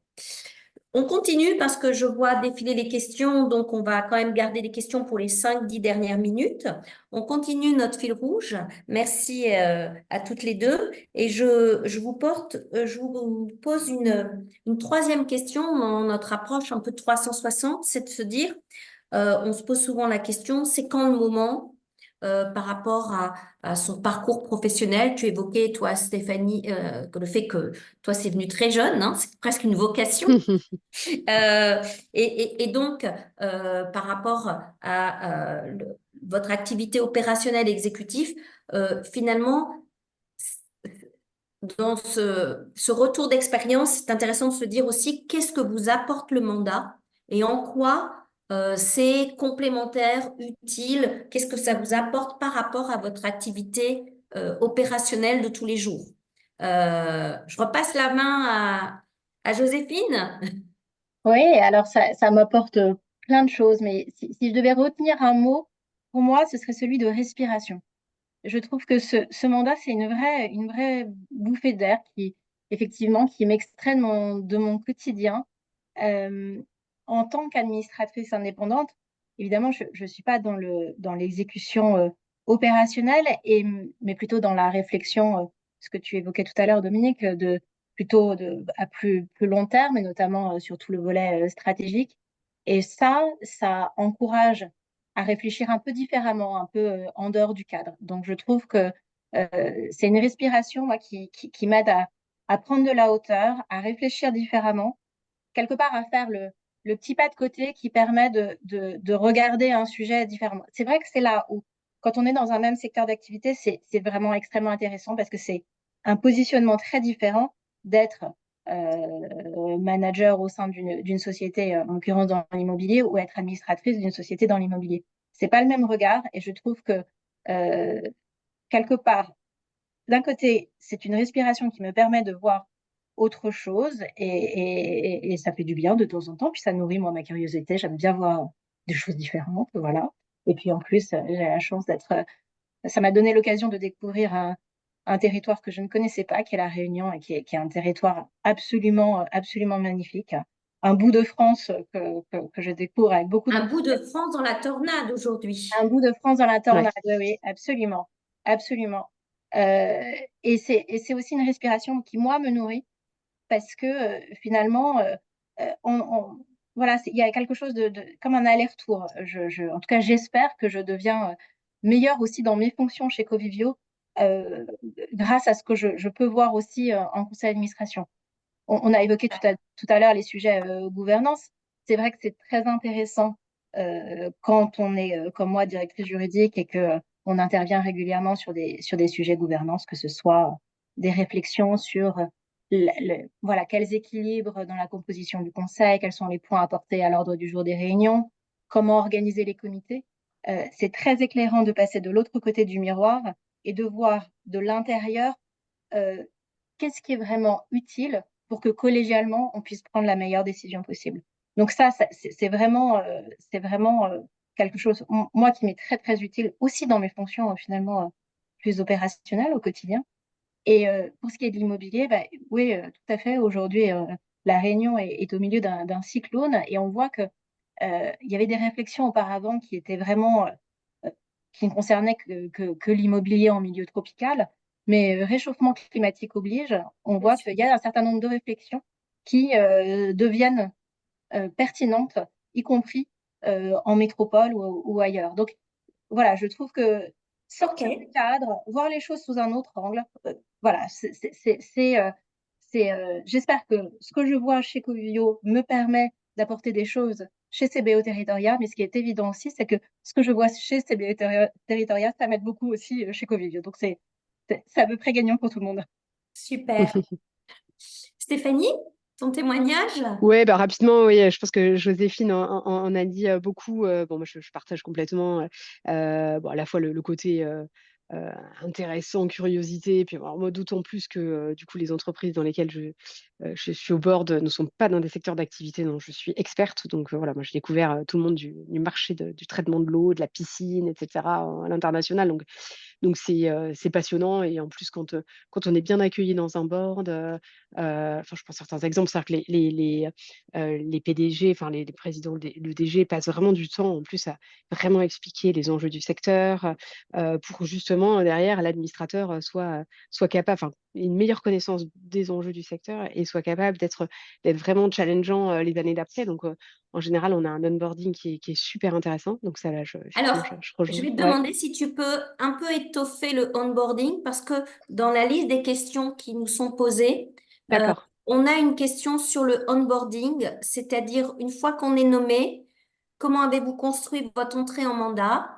On continue parce que je vois défiler les questions, donc on va quand même garder les questions pour les 5-10 dernières minutes. On continue notre fil rouge. Merci à toutes les deux. Et je vous pose une troisième question dans notre approche un peu 360, c'est de se dire, on se pose souvent la question, c'est quand le moment par rapport à son parcours professionnel? Tu évoquais, toi, Stéphanie, que le fait que toi, c'est venu très jeune, hein, c'est presque une vocation. Euh, et donc, par rapport à votre activité opérationnelle exécutive, finalement, dans ce retour d'expérience, c'est intéressant de se dire aussi qu'est-ce que vous apporte le mandat et en quoi c'est complémentaire, utile, qu'est-ce que ça vous apporte par rapport à votre activité opérationnelle de tous les jours. Je repasse la main à Joséphine. Oui, alors ça m'apporte plein de choses, mais si je devais retenir un mot, pour moi, ce serait celui de respiration. Je trouve que ce mandat, c'est une vraie bouffée d'air qui, effectivement, qui m'extrait de mon quotidien. Euh, En tant qu'administratrice indépendante, évidemment, je ne suis pas dans l'exécution opérationnelle, mais plutôt dans la réflexion, ce que tu évoquais tout à l'heure, Dominique, plutôt à plus long terme, et notamment sur tout le volet stratégique. Et ça encourage à réfléchir un peu différemment, un peu en dehors du cadre. Donc, je trouve que c'est une respiration moi, qui m'aide à prendre de la hauteur, à réfléchir différemment, quelque part à faire le petit pas de côté qui permet de regarder un sujet différemment. C'est vrai que c'est là où, quand on est dans un même secteur d'activité, c'est vraiment extrêmement intéressant parce que c'est un positionnement très différent d'être manager au sein d'une société, en l'occurrence dans l'immobilier, ou être administratrice d'une société dans l'immobilier. C'est pas le même regard et je trouve que quelque part, d'un côté, c'est une respiration qui me permet de voir autre chose et ça fait du bien de temps en temps. Puis ça nourrit moi ma curiosité. J'aime bien voir des choses différentes, voilà. Et puis en plus, j'ai la chance d'être. Ça m'a donné l'occasion de découvrir un territoire que je ne connaissais pas, qui est la Réunion et qui est un territoire absolument magnifique. Un bout de France que je découvre avec beaucoup de Un bout de France dans la tornade aujourd'hui. un bout de France dans la Ouais. tornade, oui, oui, absolument, absolument. Et c'est aussi une respiration qui, moi, me nourrit parce que finalement, voilà, il y a quelque chose comme un aller-retour. En tout cas, j'espère que je deviens meilleure aussi dans mes fonctions chez Covivio euh, grâce à ce que je peux voir aussi en conseil d'administration. On a évoqué tout à l'heure les sujets gouvernance. C'est vrai que c'est très intéressant quand on est, comme moi, directrice juridique et que on intervient régulièrement sur des sujets gouvernance, que ce soit des réflexions sur voilà, quels équilibres dans la composition du conseil, quels sont les points apportés à l'ordre du jour des réunions, comment organiser les comités. C'est très éclairant de passer de l'autre côté du miroir et de voir de l'intérieur euh, qu'est-ce qui est vraiment utile pour que collégialement, on puisse prendre la meilleure décision possible. Donc ça, c'est vraiment quelque chose, moi, qui m'est très, très utile aussi dans mes fonctions finalement plus opérationnelles au quotidien. Et pour ce qui est de l'immobilier, bah, oui, tout à fait. Aujourd'hui, la Réunion est au milieu d'un cyclone et on voit que il y avait des réflexions auparavant qui étaient vraiment euh, qui ne concernaient que l'immobilier en milieu tropical. Mais réchauffement climatique oblige, on Bien voit sûr. qu'il y a un certain nombre de réflexions qui deviennent pertinentes, y compris en métropole ou ailleurs. Donc voilà, je trouve que Ok. sortir du cadre, voir les choses sous un autre angle, voilà, j'espère que ce que je vois chez Covivio me permet d'apporter des choses chez CBO Territoria, mais ce qui est évident aussi, c'est que ce que je vois chez CBO Territoria, ça m'aide beaucoup aussi chez Covivio. Donc c'est à peu près gagnant pour tout le monde. Super. Stéphanie, ton témoignage? Ouais, bah rapidement, oui, je pense que Joséphine en a dit beaucoup. Bon, moi, je partage complètement bon, à la fois le côté euh, intéressant, curiosité, et puis alors, moi, d'autant plus que du coup, les entreprises dans lesquelles je suis au board ne sont pas dans des secteurs d'activité dont je suis experte. Donc voilà, moi, j'ai découvert tout le monde du marché du traitement de l'eau, de la piscine, etc. À l'international. Donc c'est passionnant et en plus quand on est bien accueilli dans un board, enfin je prends certains exemples, c'est-à-dire que les PDG, enfin les présidents, le DG passe vraiment du temps en plus à vraiment expliquer les enjeux du secteur pour justement derrière l'administrateur soit capable, enfin une meilleure connaissance des enjeux du secteur et soit capable d'être vraiment challengeant les années d'après. Donc en général, on a un onboarding qui est super intéressant. Donc ça là, Alors, effectivement, je je rejoins. vais te Ouais, demander si tu peux un peu étoffer le onboarding parce que dans la liste des questions qui nous sont posées, euh, d'accord. on a une question sur le onboarding, c'est-à-dire une fois qu'on est nommé, comment avez-vous construit votre entrée en mandat?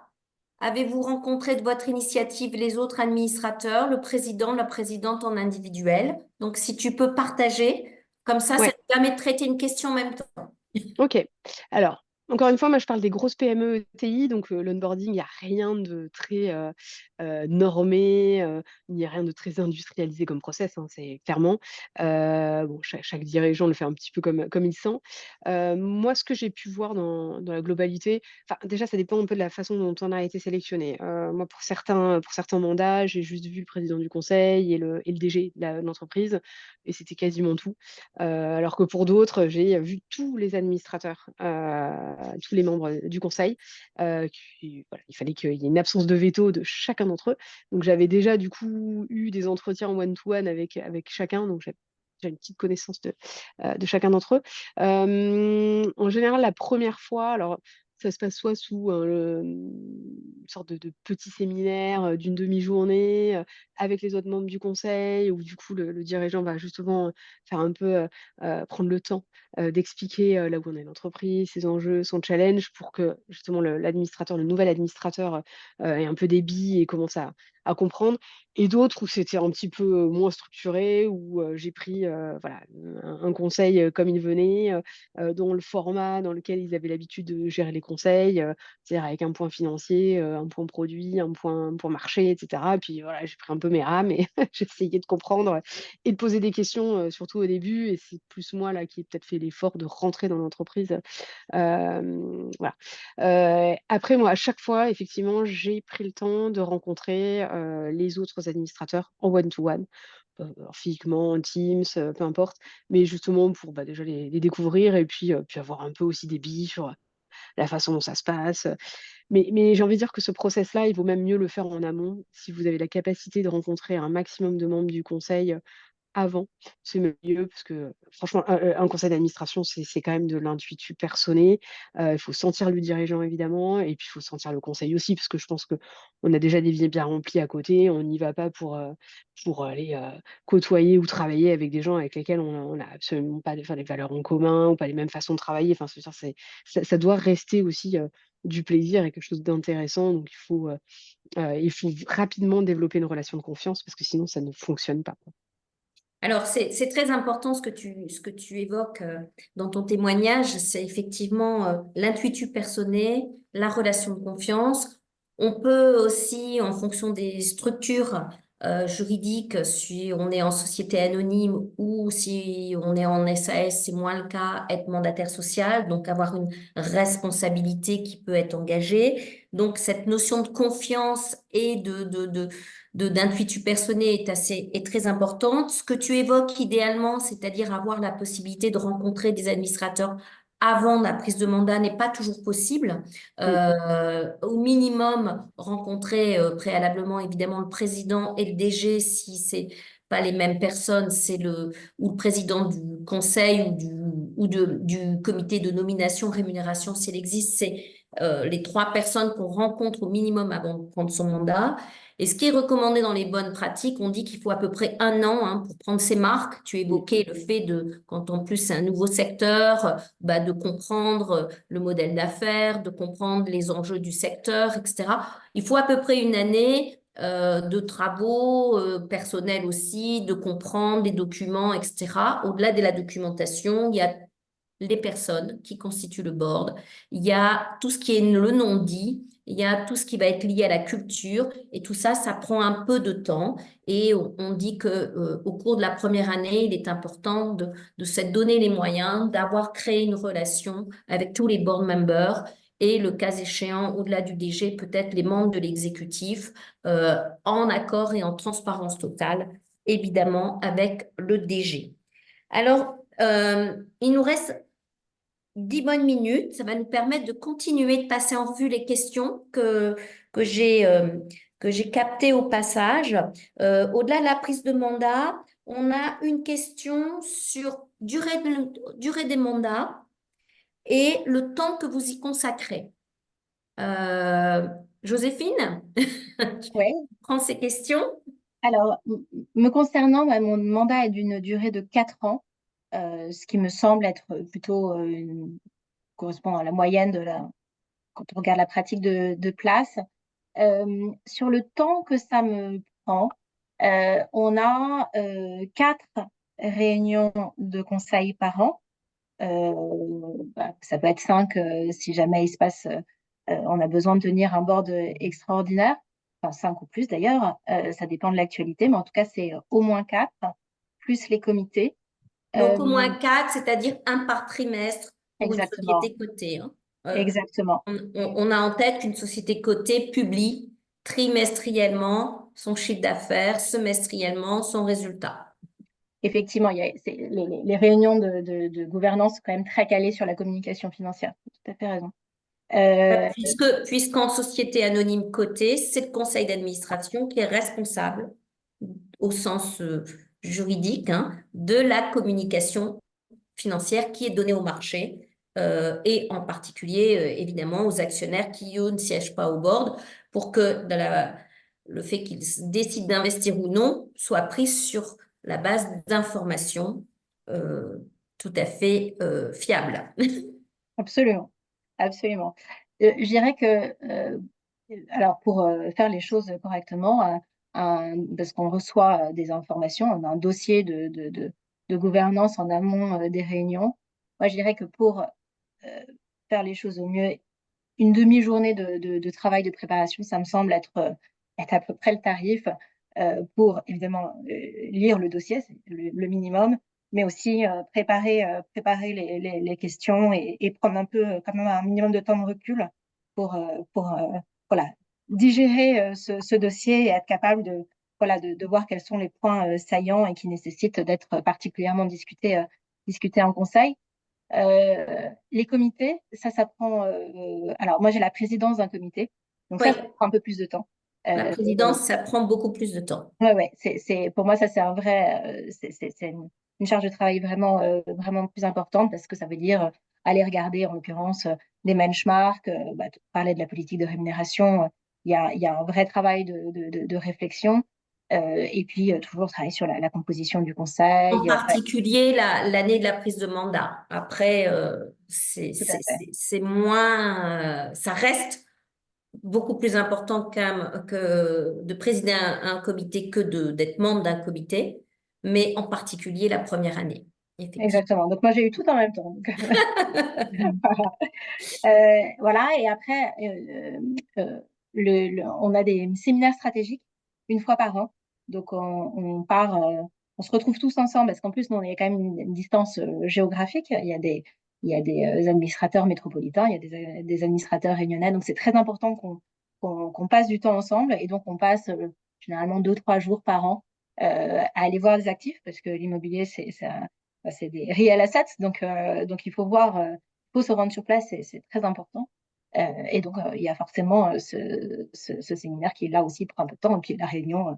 Avez-vous rencontré de votre initiative les autres administrateurs, le président, la présidente en individuel? Donc, si tu peux partager, comme ça Ouais. te permet de traiter une question en même temps. Ok. Alors, encore une fois, moi, je parle des grosses PME ETI, donc l'onboarding, il n'y a rien de très normé, il n'y a rien de très industrialisé comme process, hein, c'est clairement. Bon, chaque dirigeant le fait un petit peu comme il sent. Moi, ce que j'ai pu voir dans la globalité, enfin, déjà, ça dépend un peu de la façon dont on a été sélectionné. Moi, pour certains mandats, j'ai juste vu le président du conseil et le DG de l'entreprise, et c'était quasiment tout. Alors que pour d'autres, j'ai vu tous les administrateurs, tous les membres du conseil. Voilà, il fallait qu'il y ait une absence de veto de chacun d'entre eux. Donc j'avais déjà du coup eu des entretiens one-to-one avec chacun. Donc j'avais déjà une petite connaissance de chacun d'entre eux. En général, la première fois, alors ça se passe soit sous une sorte de petit séminaire d'une demi-journée avec les autres membres du conseil, où du coup le dirigeant va justement faire un peu prendre le temps d'expliquer là où on est l'entreprise, ses enjeux, son challenge, pour que justement l'administrateur, le nouvel administrateur ait un peu des billes et commence à à comprendre, et d'autres où c'était un petit peu moins structuré, où j'ai pris voilà, un conseil comme il venait, dans le format dans lequel ils avaient l'habitude de gérer les conseils, c'est-à-dire avec un point financier, un point produit, un point marché, et cetera. Et puis voilà, j'ai pris un peu mes rames et j'ai essayé de comprendre et de poser des questions, surtout au début, et c'est plus moi là qui ai peut-être fait l'effort de rentrer dans l'entreprise. Voilà. Après moi, à chaque fois, effectivement, j'ai pris le temps de rencontrer, les autres administrateurs en one to one, alors physiquement, en Teams, peu importe, mais justement pour, bah, déjà les découvrir, et puis avoir un peu aussi des billes sur la façon dont ça se passe. Mais j'ai envie de dire que ce process-là, il vaut même mieux le faire en amont. Si vous avez la capacité de rencontrer un maximum de membres du conseil, avant, c'est mieux parce que franchement, un conseil d'administration, c'est quand même de l'intuitu personné. Il faut sentir le dirigeant évidemment, et puis il faut sentir le conseil aussi, parce que je pense qu'on a déjà des vies bien remplies à côté. On n'y va pas pour aller, côtoyer ou travailler avec des gens avec lesquels on a absolument pas les valeurs en commun, ou pas les mêmes façons de travailler. Enfin, je veux dire, ça doit rester aussi, du plaisir et quelque chose d'intéressant. Donc il faut rapidement développer une relation de confiance, parce que sinon ça ne fonctionne pas, quoi. Alors, c'est très important ce que tu évoques dans ton témoignage. C'est effectivement l'intuitu personné, la relation de confiance. On peut aussi, en fonction des structures juridiques, si on est en société anonyme ou si on est en SAS, c'est moins le cas, être mandataire social, donc avoir une responsabilité qui peut être engagée. Donc, cette notion de confiance et d'intuitu personné est très importante. Ce que tu évoques idéalement, c'est-à-dire avoir la possibilité de rencontrer des administrateurs avant la prise de mandat, n'est pas toujours possible. Mmh. Au minimum, rencontrer préalablement évidemment le président et le DG, si c'est pas les mêmes personnes, c'est ou le président du conseil du comité de nomination rémunération s'il existe, c'est les trois personnes qu'on rencontre au minimum avant de prendre son mandat. Et ce qui est recommandé dans les bonnes pratiques, on dit qu'il faut à peu près un an pour prendre ses marques. Tu Mmh. évoquais le fait de, quand en plus c'est un nouveau secteur, bah, de comprendre le modèle d'affaires, de comprendre les enjeux du secteur, etc. Il faut à peu près une année de travaux personnels aussi, de comprendre les documents, etc. Au-delà de la documentation, il y a les personnes qui constituent le board, il y a tout ce qui est le non-dit, il y a tout ce qui va être lié à la culture, et tout ça, ça prend un peu de temps. Et on dit que au cours de la première année, il est important de se donner les moyens d'avoir créé une relation avec tous les board members et le cas échéant, au-delà du DG, peut-être les membres de l'exécutif, en accord et en transparence totale, évidemment, avec le DG. Alors, il nous reste 10 bonnes minutes. Ça va nous permettre de continuer de passer en revue les questions que j'ai que j'ai captées au passage. Au-delà de la prise de mandat, on a une question sur durée des mandats et le temps que vous y consacrez. Joséphine, tu Ouais. prends ces questions? Alors, me concernant, mon mandat est d'une durée de 4 ans, ce qui me semble être plutôt correspond à la moyenne quand on regarde la pratique de place. Sur le temps que ça me prend, on a 4 réunions de conseil par an. Ça peut être 5 si jamais il se passe, on a besoin de tenir un board extraordinaire, enfin 5 ou plus d'ailleurs, ça dépend de l'actualité, mais en tout cas c'est au moins 4, plus les comités. Donc, au moins Euh, 4, c'est-à-dire un par trimestre pour une exactement, société cotée, hein. exactement. On a en tête qu'une société cotée publie trimestriellement son chiffre d'affaires, semestriellement son résultat. Effectivement, les réunions de gouvernance sont quand même très calées sur la communication financière. Tout à fait raison. Euh, Puisqu'en société anonyme cotée, c'est le conseil d'administration qui est responsable, au sens juridique, de la communication financière qui est donnée au marché, et en particulier, évidemment, aux actionnaires qui, eux, ne siègent pas au board, pour que le fait qu'ils décident d'investir ou non soit pris sur la base d'informations euh, tout à fait fiables. Absolument, absolument. Je dirais que, alors pour faire les choses correctement, parce qu'on reçoit des informations, on a un dossier de gouvernance en amont des réunions. Moi, je dirais que pour faire les choses au mieux, une demi-journée de travail de préparation, ça me semble être à peu près le tarif pour évidemment lire le dossier, c'est le minimum, mais aussi préparer les questions et prendre un peu quand même un minimum de temps de recul pour voilà, digérer ce dossier et être capable de voir quels sont les points saillants et qui nécessitent d'être particulièrement discutés en conseil. Les comités, ça prend. Alors, moi, j'ai la présidence d'un comité, donc ça Oui, prend un peu plus de temps. la présidence, ça prend beaucoup plus de temps. Ouais, pour moi, ça, c'est un vrai. C'est une charge de travail vraiment plus importante parce que ça veut dire aller regarder, en l'occurrence, des benchmarks, parler de la politique de rémunération. Il y a un vrai travail de réflexion. Et puis, toujours travailler sur la composition du En conseil. particulier l'année de la prise de mandat. Après, Tout à fait. c'est moins, ça reste beaucoup plus important que de présider un comité que d'être membre d'un comité, mais en particulier la première année, effectivement. Exactement. Donc, moi, j'ai eu tout en même temps. Donc, voilà, et après, on a des séminaires stratégiques une fois par an. Donc, on se retrouve tous ensemble parce qu'en plus, nous, il y a quand même une distance géographique. Il y a des administrateurs métropolitains, il y a des administrateurs réunionnais. Donc, c'est très important qu'on passe du temps ensemble. Et donc, on passe généralement 2, 3 jours par an à aller voir des actifs parce que l'immobilier, c'est des real assets. Donc, il faut voir. Faut se rendre sur place, c'est très important. Et donc, il y a forcément ce séminaire qui, là aussi, prend un peu de temps. Et puis, la réunion,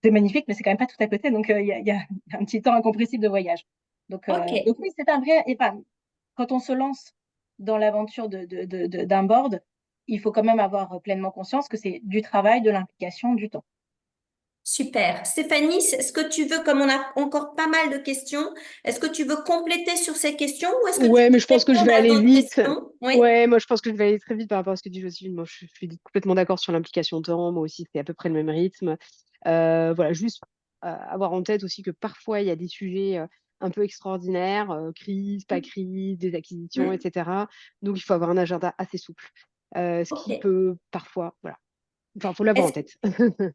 c'est magnifique, mais c'est quand même pas tout à côté. Donc, il y a un petit temps incompressible de voyage. Ok. Donc oui, c'est un vrai. Et pas, quand on se lance dans l'aventure d'un board, il faut quand même avoir pleinement conscience que c'est du travail, de l'implication, du temps. Super. Stéphanie, est-ce que tu veux, comme on a encore pas mal de questions, est-ce que tu veux compléter sur ces questions ou est-ce que tu Ouais, mais veux je pense que je vais répondre à aller d'autres vite. questions? Oui. Ouais, moi je pense que je vais aller très vite par rapport à ce que dit Joséphine. Moi, je suis complètement d'accord sur l'implication temps. Moi aussi, c'est à peu près le même rythme. Voilà, juste avoir en tête aussi que parfois il y a des sujets un peu extraordinaires, crise, pas crise, des acquisitions, Hmm. etc. Donc il faut avoir un agenda assez souple, ce qui Ok. peut parfois, voilà. Enfin, faut l'avoir en Est-ce tête.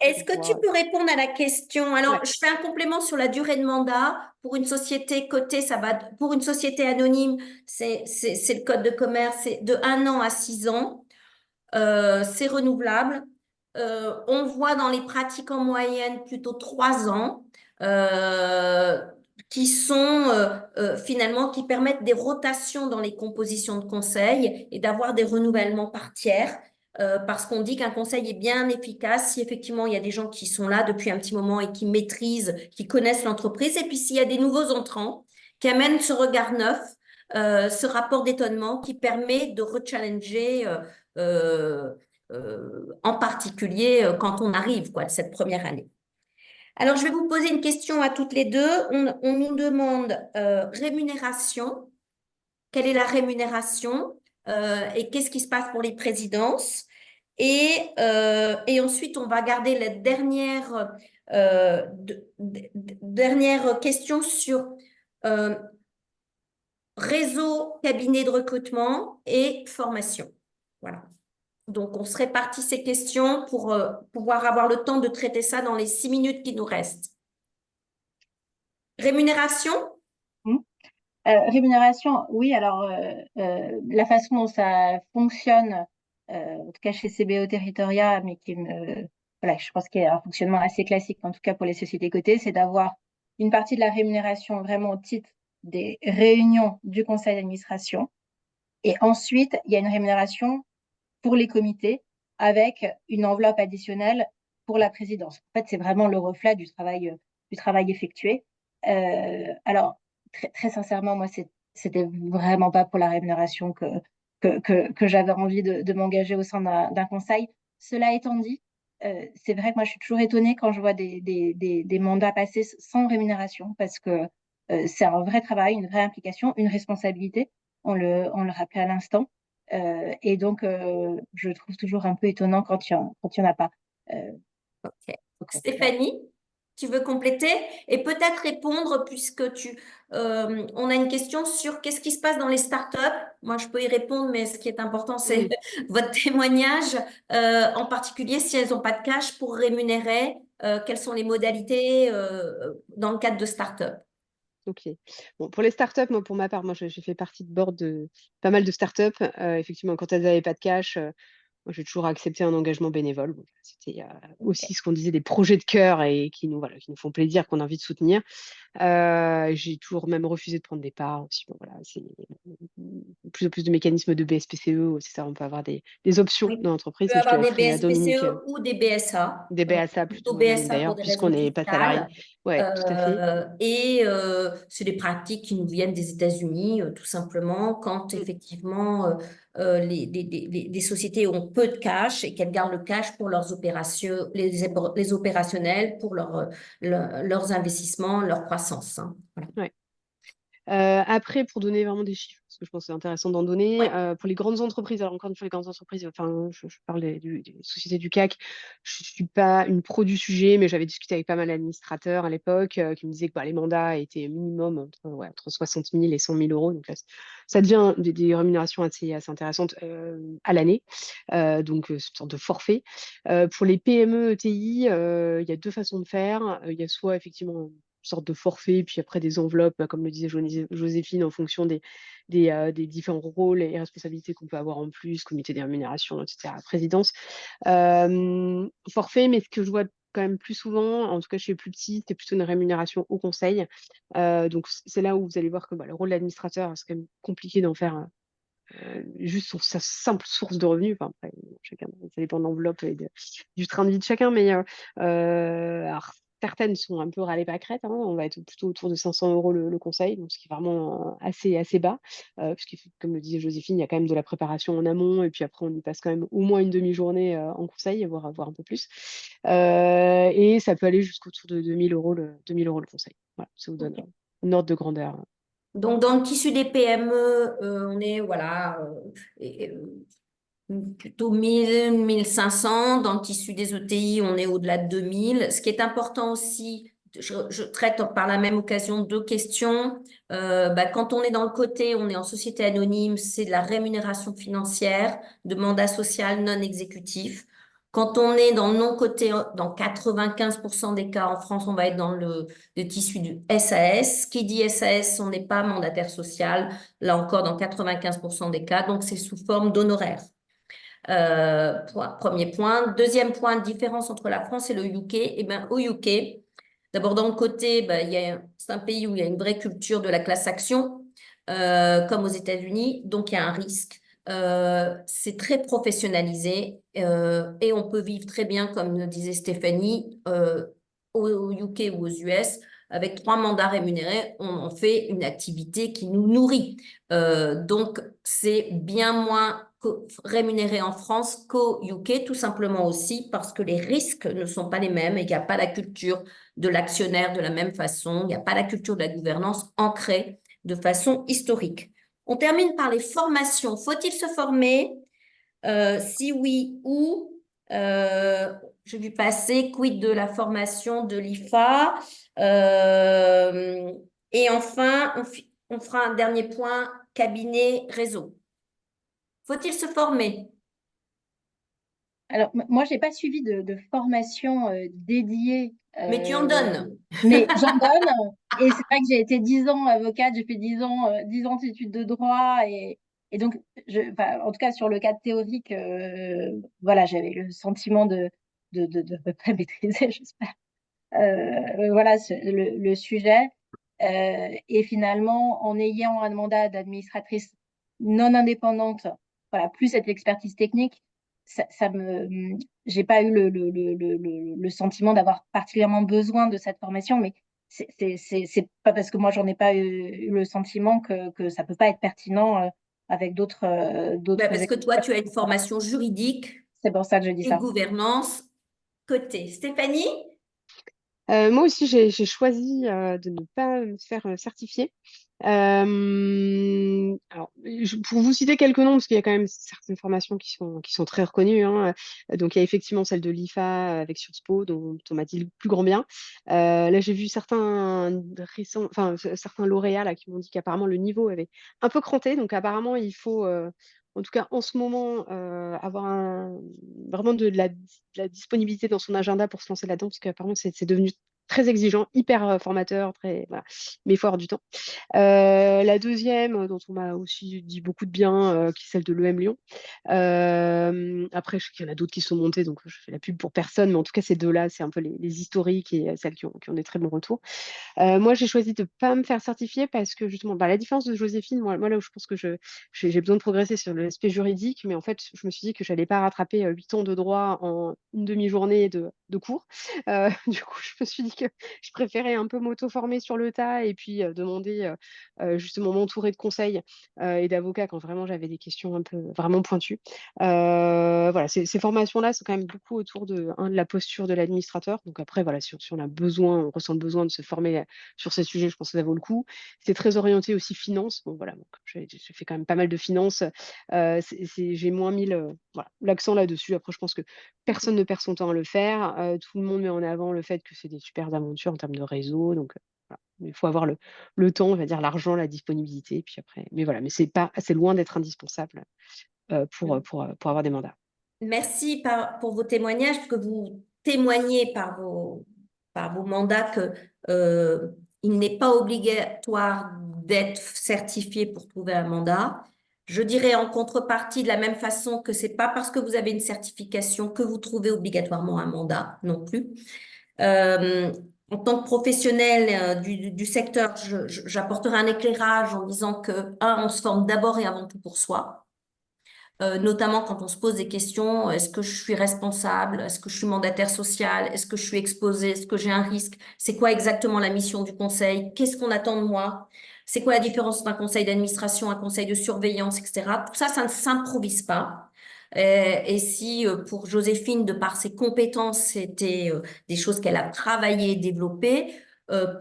Est-ce Pour que tu pouvoir, peux répondre à la question? Alors, ouais. je fais un complément sur la durée de mandat. Pour une société cotée, pour une société anonyme, c'est le code de commerce, c'est de 1 an à 6 ans. C'est renouvelable. On voit dans les pratiques en moyenne plutôt 3 ans, euh, qui sont finalement qui permettent des rotations dans les compositions de conseil et d'avoir des renouvellements par tiers. Parce qu'on dit qu'un conseil est bien efficace si effectivement il y a des gens qui sont là depuis un petit moment et qui maîtrisent, qui connaissent l'entreprise, et puis s'il y a des nouveaux entrants qui amènent ce regard neuf, ce rapport d'étonnement qui permet de rechallenger euh, en particulier quand on arrive, quoi, de cette première année. Alors, je vais vous poser une question à toutes les deux. On nous demande rémunération. Quelle est la rémunération et qu'est-ce qui se passe pour les présidences? Et ensuite, on va garder la dernière question sur euh, réseau, cabinet de recrutement et formation. Voilà. Donc, on se répartit ces questions pour pouvoir avoir le temps de traiter ça dans les 6 minutes qui nous restent. Rémunération? Hmm. Rémunération, oui. Alors, la façon dont ça fonctionne, en tout cas chez CBO Territoria, mais voilà, je pense qu'il y a un fonctionnement assez classique, en tout cas pour les sociétés cotées, c'est d'avoir une partie de la rémunération vraiment au titre des réunions du conseil d'administration. Et ensuite, il y a une rémunération pour les comités avec une enveloppe additionnelle pour la présidence. En fait, c'est vraiment le reflet du travail effectué. Alors, très sincèrement, moi, c'était vraiment pas pour la rémunération que j'avais envie de m'engager au sein d'un conseil. Cela étant dit, c'est vrai que moi, je suis toujours étonnée quand je vois des mandats passer sans rémunération parce que c'est un vrai travail, une vraie implication, une responsabilité. On le rappelait à l'instant. Et donc, je trouve toujours un peu étonnant quand il y en a pas. Euh, Ok. Stéphanie, tu veux compléter et peut-être répondre puisque on a une question sur qu'est-ce qui se passe dans les startups. Moi, je peux y répondre, mais ce qui est important, c'est Mhm. votre témoignage, en particulier si elles n'ont pas de cash pour rémunérer, quelles sont les modalités dans le cadre de startups. Ok. Bon, pour les startups, moi, pour ma part, j'ai fait partie de board de pas mal de startups. Effectivement, quand elles n'avaient pas de cash, moi, j'ai toujours accepté un engagement bénévole. Bon, c'était aussi ce qu'on disait des projets de cœur et voilà, qui nous font plaisir, qu'on a envie de soutenir. J'ai toujours même refusé de prendre des parts aussi. Bon, voilà, c'est de plus en plus de mécanismes de BSPCE, c'est ça, on peut avoir des options Oui. dans Tu l'entreprise, peux mais je te avoir des laisserai à Dominique, BSPCE ou des BSA, des BSA plutôt plutôt même BSA pour d'ailleurs, des puisqu'on raisons n'est pas salarié. fiscales. Ouais, tout à fait. C'est des pratiques qui nous viennent des États-Unis, tout simplement, quand Mm. effectivement les sociétés ont peu de cash et qu'elles gardent le cash pour leurs opérations, les opérationnels, pour leurs investissements, leur croissance. Hein. Voilà. Ouais. Après, pour donner vraiment des chiffres, parce que je pense que c'est intéressant d'en donner, Ouais. pour les grandes entreprises, alors encore une fois, les grandes entreprises, enfin, je parle des sociétés du CAC, je ne suis pas une pro du sujet, mais j'avais discuté avec pas mal d'administrateurs à l'époque qui me disaient que les mandats étaient minimum entre 60 000 et 100 000 euros. Donc là, ça devient des rémunérations assez intéressantes à l'année. Donc, c'est une sorte de forfait. Pour les PME, ETI, il y a deux façons de faire. Il y a soit effectivement sorte de forfait, puis après des enveloppes, comme le disait Joséphine, en fonction des différents rôles et responsabilités qu'on peut avoir en plus, comité des rémunérations, etc., présidence. Forfait, mais ce que je vois quand même plus souvent, en tout cas chez les plus petits, c'est plutôt une rémunération au conseil. Donc c'est là où vous allez voir que le rôle d'administrateur, c'est quand même compliqué d'en faire juste sur sa simple source de revenus. Enfin, après, chacun, ça dépend de l'enveloppe et du train de vie de chacun, mais alors, certaines sont un peu râlées pâquerettes, hein. On va être plutôt autour de 500 euros le conseil, donc ce qui est vraiment assez bas, puisque, comme le disait Joséphine, il y a quand même de la préparation en amont, et puis après, on y passe quand même au moins une demi-journée en conseil, voire un peu plus. Et ça peut aller jusqu'autour de 2000 euros 2000 euros le conseil. Voilà, ça vous donne un ordre de grandeur. Donc, dans le tissu des PME, on est voilà, plutôt 1000, 1500. Dans le tissu des ETI, on est au-delà de 2000. Ce qui est important aussi, je traite par la même occasion deux questions. Quand on est dans le côté, on est en société anonyme, c'est de la rémunération financière, de mandat social non exécutif. Quand on est dans le non-coté, dans 95% des cas en France, on va être dans le tissu du SAS. Qui dit SAS, on n'est pas mandataire social, là encore dans 95% des cas, donc c'est sous forme d'honoraires. Premier point. Deuxième point, différence entre la France et le UK. Eh ben, au UK, d'abord dans le côté, c'est un pays où il y a une vraie culture de la class action, comme aux États-Unis, donc il y a un risque. C'est très professionnalisé et on peut vivre très bien, comme le disait Stéphanie, au UK ou aux US. Avec 3 mandats rémunérés, on fait une activité qui nous nourrit. Donc, c'est bien moins rémunéré en France qu'au UK, tout simplement aussi parce que les risques ne sont pas les mêmes et qu'il n'y a pas la culture de l'actionnaire de la même façon, il n'y a pas la culture de la gouvernance ancrée de façon historique. On termine par les formations. Faut-il se former? Si oui, où? J'ai vu passer, quid de la formation de l'IFA? Et enfin, on fera un dernier point, cabinet, réseau. Faut-il se former? Alors, moi, je n'ai pas suivi de formation dédiée, Mais tu en donnes. mais j'en donne. Et c'est vrai que j'ai été 10 ans avocate, j'ai fait 10 ans, 10 ans d'études de droit. Et donc, en tout cas, sur le cadre théorique, voilà, j'avais le sentiment de à peu près maîtriser, j'espère, voilà, le sujet. Et finalement, en ayant un mandat d'administratrice non indépendante, voilà, plus cette expertise technique, j'ai pas eu le sentiment d'avoir particulièrement besoin de cette formation, mais c'est pas parce que moi j'en ai pas eu le sentiment que ça peut pas être pertinent avec d'autres Parce que toi, experts. tu as une formation juridique C'est pour ça que je dis et ça. gouvernance côté. Stéphanie? Moi aussi, j'ai choisi de ne pas me faire certifier. Alors, pour vous citer quelques noms, parce qu'il y a quand même certaines formations qui sont très reconnues, hein. Donc, il y a effectivement celle de l'IFA avec Sciences Po, dont on m'a dit le plus grand bien. Là, j'ai vu certains lauréats là, qui m'ont dit qu'apparemment le niveau avait un peu cranté. Donc, apparemment, il faut, en tout cas en ce moment, avoir vraiment de la disponibilité dans son agenda pour se lancer là-dedans, parce qu'apparemment, c'est devenu très exigeant, hyper formateur, très, voilà, mais il faut avoir du temps. La deuxième, dont on m'a aussi dit beaucoup de bien, qui est celle de l'EM Lyon. Après, je sais qu'il y en a d'autres qui sont montées, donc je fais la pub pour personne, mais en tout cas, ces deux-là, c'est un peu les historiques et celles qui ont des très bons retours. Moi, j'ai choisi de ne pas me faire certifier parce que justement, bah, la différence de Joséphine, moi là où je pense que j'ai besoin de progresser sur l'aspect juridique, mais en fait, je me suis dit que je n'allais pas rattraper 8 ans de droit en une demi-journée de cours. Du coup, je me suis dit que je préférais un peu m'auto-former sur le tas et puis demander justement m'entourer de conseils et d'avocats quand vraiment j'avais des questions un peu vraiment pointues. Voilà, ces formations-là, c'est quand même beaucoup autour de la posture de l'administrateur. Donc après, voilà, si on a besoin, on ressent le besoin de se former sur ces sujets, je pense que ça vaut le coup. C'est très orienté aussi finance. Bon, voilà, donc, j'ai fait quand même pas mal de finance. J'ai moins mis voilà, l'accent là-dessus. Après, je pense que personne ne perd son temps à le faire. Tout le monde met en avant le fait que c'est des super aventures en termes de réseau. Donc, voilà. Mais il faut avoir le temps, on va dire l'argent, la disponibilité. Et puis après, mais voilà, mais c'est loin d'être indispensable pour avoir des mandats. Merci pour vos témoignages, parce que vous témoignez par vos mandats que il n'est pas obligatoire d'être certifié pour trouver un mandat. Je dirais en contrepartie, de la même façon que c'est pas parce que vous avez une certification que vous trouvez obligatoirement un mandat non plus. Euh, En tant que professionnel du secteur, j'apporterai un éclairage en disant que, on se forme d'abord et avant tout pour soi. Notamment quand on se pose des questions, est-ce que je suis responsable? Est-ce que je suis mandataire social? Est-ce que je suis exposée? Est-ce que j'ai un risque? C'est quoi exactement la mission du conseil? Qu'est-ce qu'on attend de moi? C'est quoi la différence d'un conseil d'administration, un conseil de surveillance, etc. Tout ça, ça ne s'improvise pas. Et si pour Joséphine, de par ses compétences, c'était des choses qu'elle a travaillé, développées,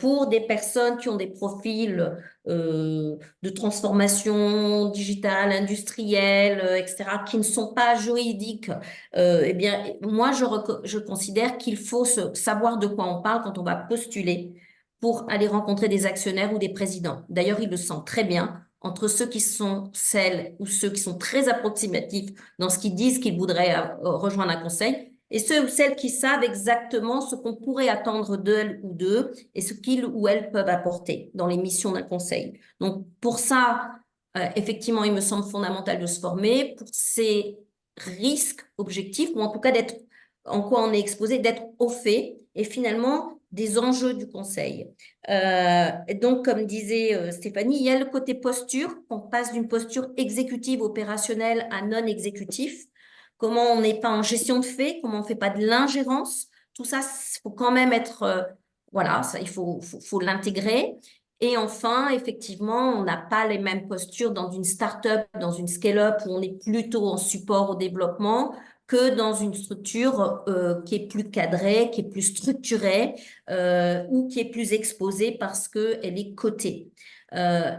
pour des personnes qui ont des profils de transformation digitale, industrielle, etc., qui ne sont pas juridiques, eh bien, moi, je considère qu'il faut savoir de quoi on parle quand on va postuler pour aller rencontrer des actionnaires ou des présidents. D'ailleurs, ils le sentent très bien entre ceux qui sont celles ou ceux qui sont très approximatifs dans ce qu'ils disent qu'ils voudraient rejoindre un conseil, et ceux ou celles qui savent exactement ce qu'on pourrait attendre d'elles ou d'eux et ce qu'ils ou elles peuvent apporter dans les missions d'un conseil. Donc, pour ça, effectivement, il me semble fondamental de se former pour ces risques objectifs, ou en tout cas d'être en quoi on est exposé, d'être au fait et finalement des enjeux du conseil. Et donc, comme disait Stéphanie, il y a le côté posture, on passe d'une posture exécutive opérationnelle à non exécutif. Comment on n'est pas en gestion de fait, comment on ne fait pas de l'ingérence. Tout ça, il faut quand même être, voilà, ça, il faut l'intégrer. Et enfin, effectivement, on n'a pas les mêmes postures dans une start-up, dans une scale-up où on est plutôt en support au développement que dans une structure qui est plus cadrée, qui est plus structurée ou qui est plus exposée parce qu'elle est cotée.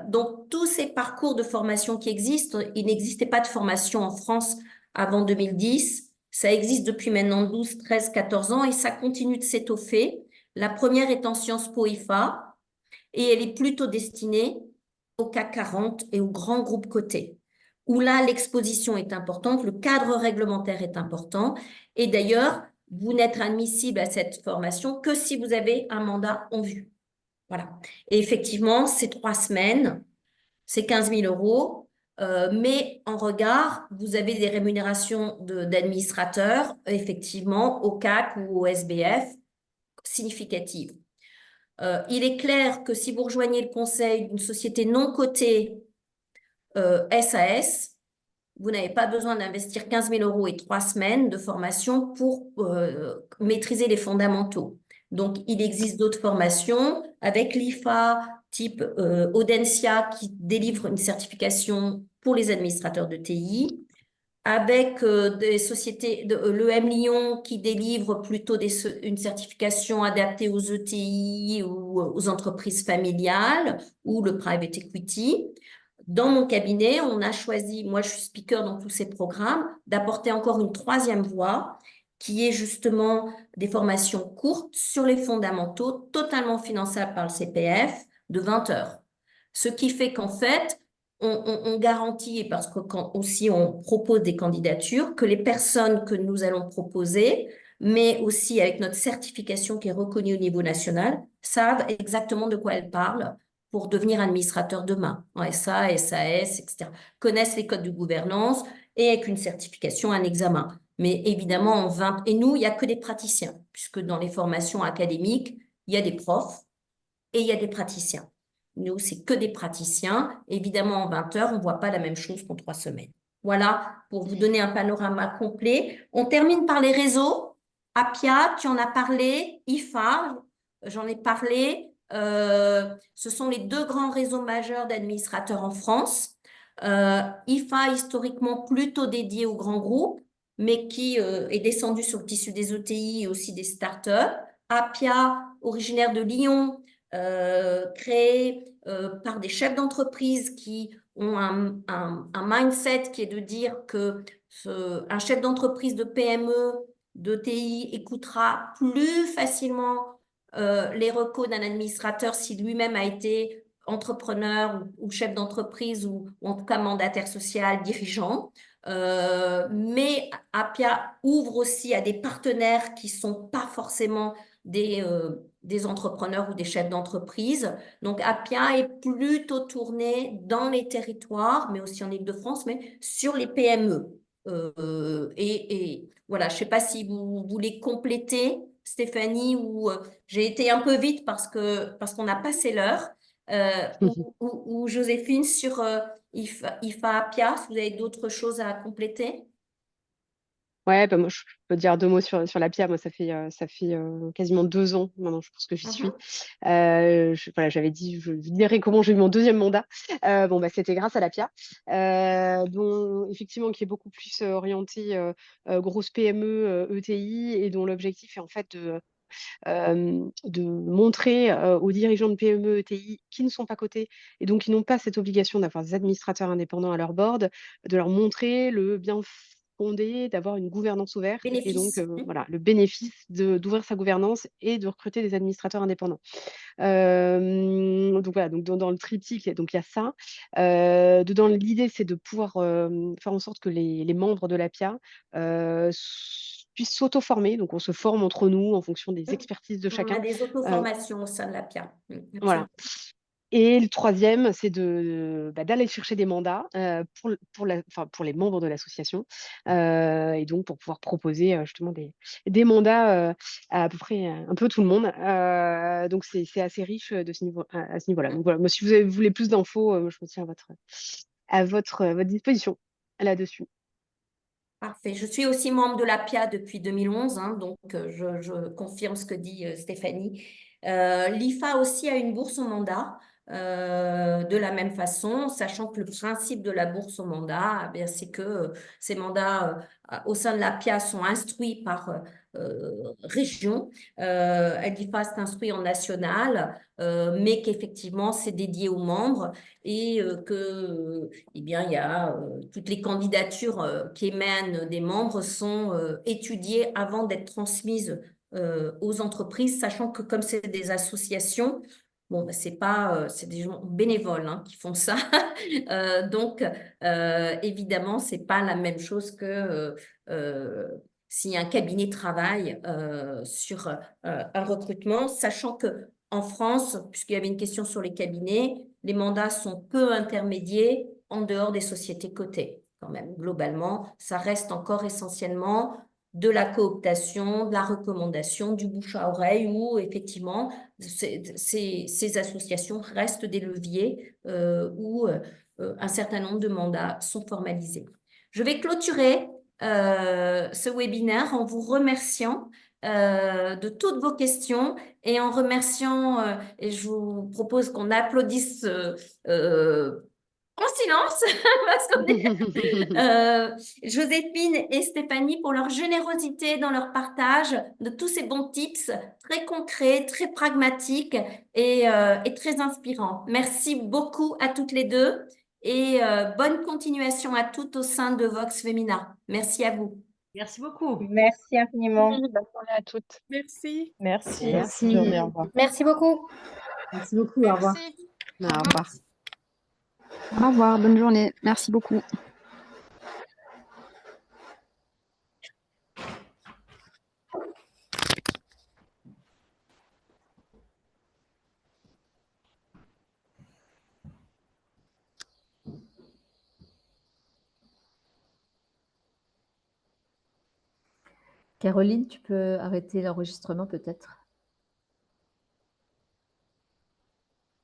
Donc, tous ces parcours de formation qui existent, il n'existait pas de formation en France avant 2010. Ça existe depuis maintenant 12, 13, 14 ans et ça continue de s'étoffer. La première est en Sciences Po IFA et elle est plutôt destinée au CAC 40 et aux grands groupes cotés, où là, l'exposition est importante, le cadre réglementaire est important. Et d'ailleurs, vous n'êtes admissible à cette formation que si vous avez un mandat en vue. Voilà. Et effectivement, c'est 3 semaines, c'est 15 000 euros. Mais en regard, vous avez des rémunérations d'administrateurs, effectivement, au CAC ou au SBF, significatives. Il est clair que si vous rejoignez le conseil d'une société non cotée SAS, vous n'avez pas besoin d'investir 15 000 euros et 3 semaines de formation pour maîtriser les fondamentaux. Donc, il existe d'autres formations avec l'IFA, type Audencia, qui délivre une certification pour les administrateurs de TI. avec des sociétés, l'EM Lyon qui délivre plutôt une certification adaptée aux ETI ou aux entreprises familiales ou le private equity. Dans mon cabinet, on a choisi, moi je suis speaker dans tous ces programmes, d'apporter encore une troisième voie qui est justement des formations courtes sur les fondamentaux, totalement finançables par le CPF, de 20 heures. Ce qui fait qu'en fait, on garantit, et parce que quand aussi on propose des candidatures, que les personnes que nous allons proposer, mais aussi avec notre certification qui est reconnue au niveau national, savent exactement de quoi elles parlent pour devenir administrateur demain, en SA, SAS, etc. Connaissent les codes de gouvernance et avec une certification, un examen. Mais évidemment, en 20... Et nous, il n'y a que des praticiens, puisque dans les formations académiques, il y a des profs et il y a des praticiens. Nous, c'est que des praticiens. Évidemment, en 20 heures, on ne voit pas la même chose qu'en 3 semaines. Voilà, pour vous donner un panorama complet. On termine par les réseaux. Appia, tu en as parlé. IFA, j'en ai parlé. Ce sont les deux grands réseaux majeurs d'administrateurs en France. IFA, historiquement plutôt dédié aux grands groupes, mais qui est descendu sur le tissu des ETI et aussi des startups. Appia, originaire de Lyon, créé par des chefs d'entreprise qui ont un mindset qui est de dire que un chef d'entreprise de PME, de TI écoutera plus facilement les recos d'un administrateur si lui-même a été entrepreneur ou chef d'entreprise ou en tout cas mandataire social, dirigeant. Mais Appia ouvre aussi à des partenaires qui sont pas forcément des entrepreneurs ou des chefs d'entreprise. Donc, Appia est plutôt tourné dans les territoires, mais aussi en Île-de-France, mais sur les PME. Et voilà, je ne sais pas si vous voulez compléter, Stéphanie, ou j'ai été un peu vite parce qu'on a passé l'heure, ou Joséphine sur IFA Appia, si vous avez d'autres choses à compléter. Ouais, bah moi je peux dire deux mots sur la pierre. Moi, ça fait quasiment 2 ans maintenant, je pense que j'y suis. Mhm. Voilà, j'avais dit, je dirais comment j'ai eu mon deuxième mandat. Bon, bah, c'était grâce à la PIA, dont effectivement qui est beaucoup plus orienté grosse PME, ETI, et dont l'objectif est en fait de montrer aux dirigeants de PME, ETI qui ne sont pas cotés et donc qui n'ont pas cette obligation d'avoir des administrateurs indépendants à leur board, de leur montrer le bien fondé d'avoir une gouvernance ouverte et donc Bénéfice. voilà, le bénéfice d'ouvrir sa gouvernance et de recruter des administrateurs indépendants. Donc voilà, donc dans le triptyque, donc il y a ça. Dedans, l'idée, c'est de pouvoir faire en sorte que les membres de l'APIA puissent s'auto-former. Donc on se forme entre nous en fonction des expertises de On a chacun. des Euh, auto-formations au sein de la PIA. voilà. Absolument. Et le troisième, c'est d'aller chercher des mandats enfin, pour les membres de l'association, et donc pour pouvoir proposer justement des mandats à peu près un peu tout le monde. Donc c'est assez riche de ce niveau, à ce niveau-là. Donc voilà, moi, si vous voulez plus d'infos, je me tiens à votre disposition là-dessus. Parfait. Je suis aussi membre de la PIA depuis 2011, hein, donc je confirme ce que dit Stéphanie. L'IFA aussi a une bourse au mandat de la même façon, sachant que le principe de la bourse au mandat, eh bien, c'est que ces mandats au sein de la PIA sont instruits par région. L'IFA s'instruit en national, mais qu'effectivement, c'est dédié aux membres et que eh bien, il y a toutes les candidatures qui émanent des membres sont étudiées avant d'être transmises aux entreprises, sachant que comme c'est des associations, bon, ben, c'est pas, c'est des gens bénévoles hein, qui font ça. Donc, évidemment, c'est pas la même chose que si un cabinet travaille sur un recrutement, sachant que en France, puisqu'il y avait une question sur les cabinets, les mandats sont peu intermédiaires en dehors des sociétés cotées. Quand même, globalement, ça reste encore essentiellement de la cooptation, de la recommandation, du bouche à oreille, où effectivement, ces associations restent des leviers où un certain nombre de mandats sont formalisés. Je vais clôturer ce webinaire en vous remerciant de toutes vos questions et en remerciant, et je vous propose qu'on applaudisse en silence, parce qu'on est Joséphine et Stéphanie pour leur générosité dans leur partage de tous ces bons tips très concrets, très pragmatiques et très inspirants. Merci beaucoup à toutes les deux et bonne continuation à toutes au sein de Vox Femina. Merci à vous. Merci beaucoup. Merci infiniment. Oui, bonne journée à toutes. Merci. Merci. Merci. Bonne journée, au revoir. Merci beaucoup. Merci beaucoup. Au revoir. Merci. Au revoir. Au revoir, bonne journée. Merci beaucoup. Caroline, tu peux arrêter l'enregistrement peut-être?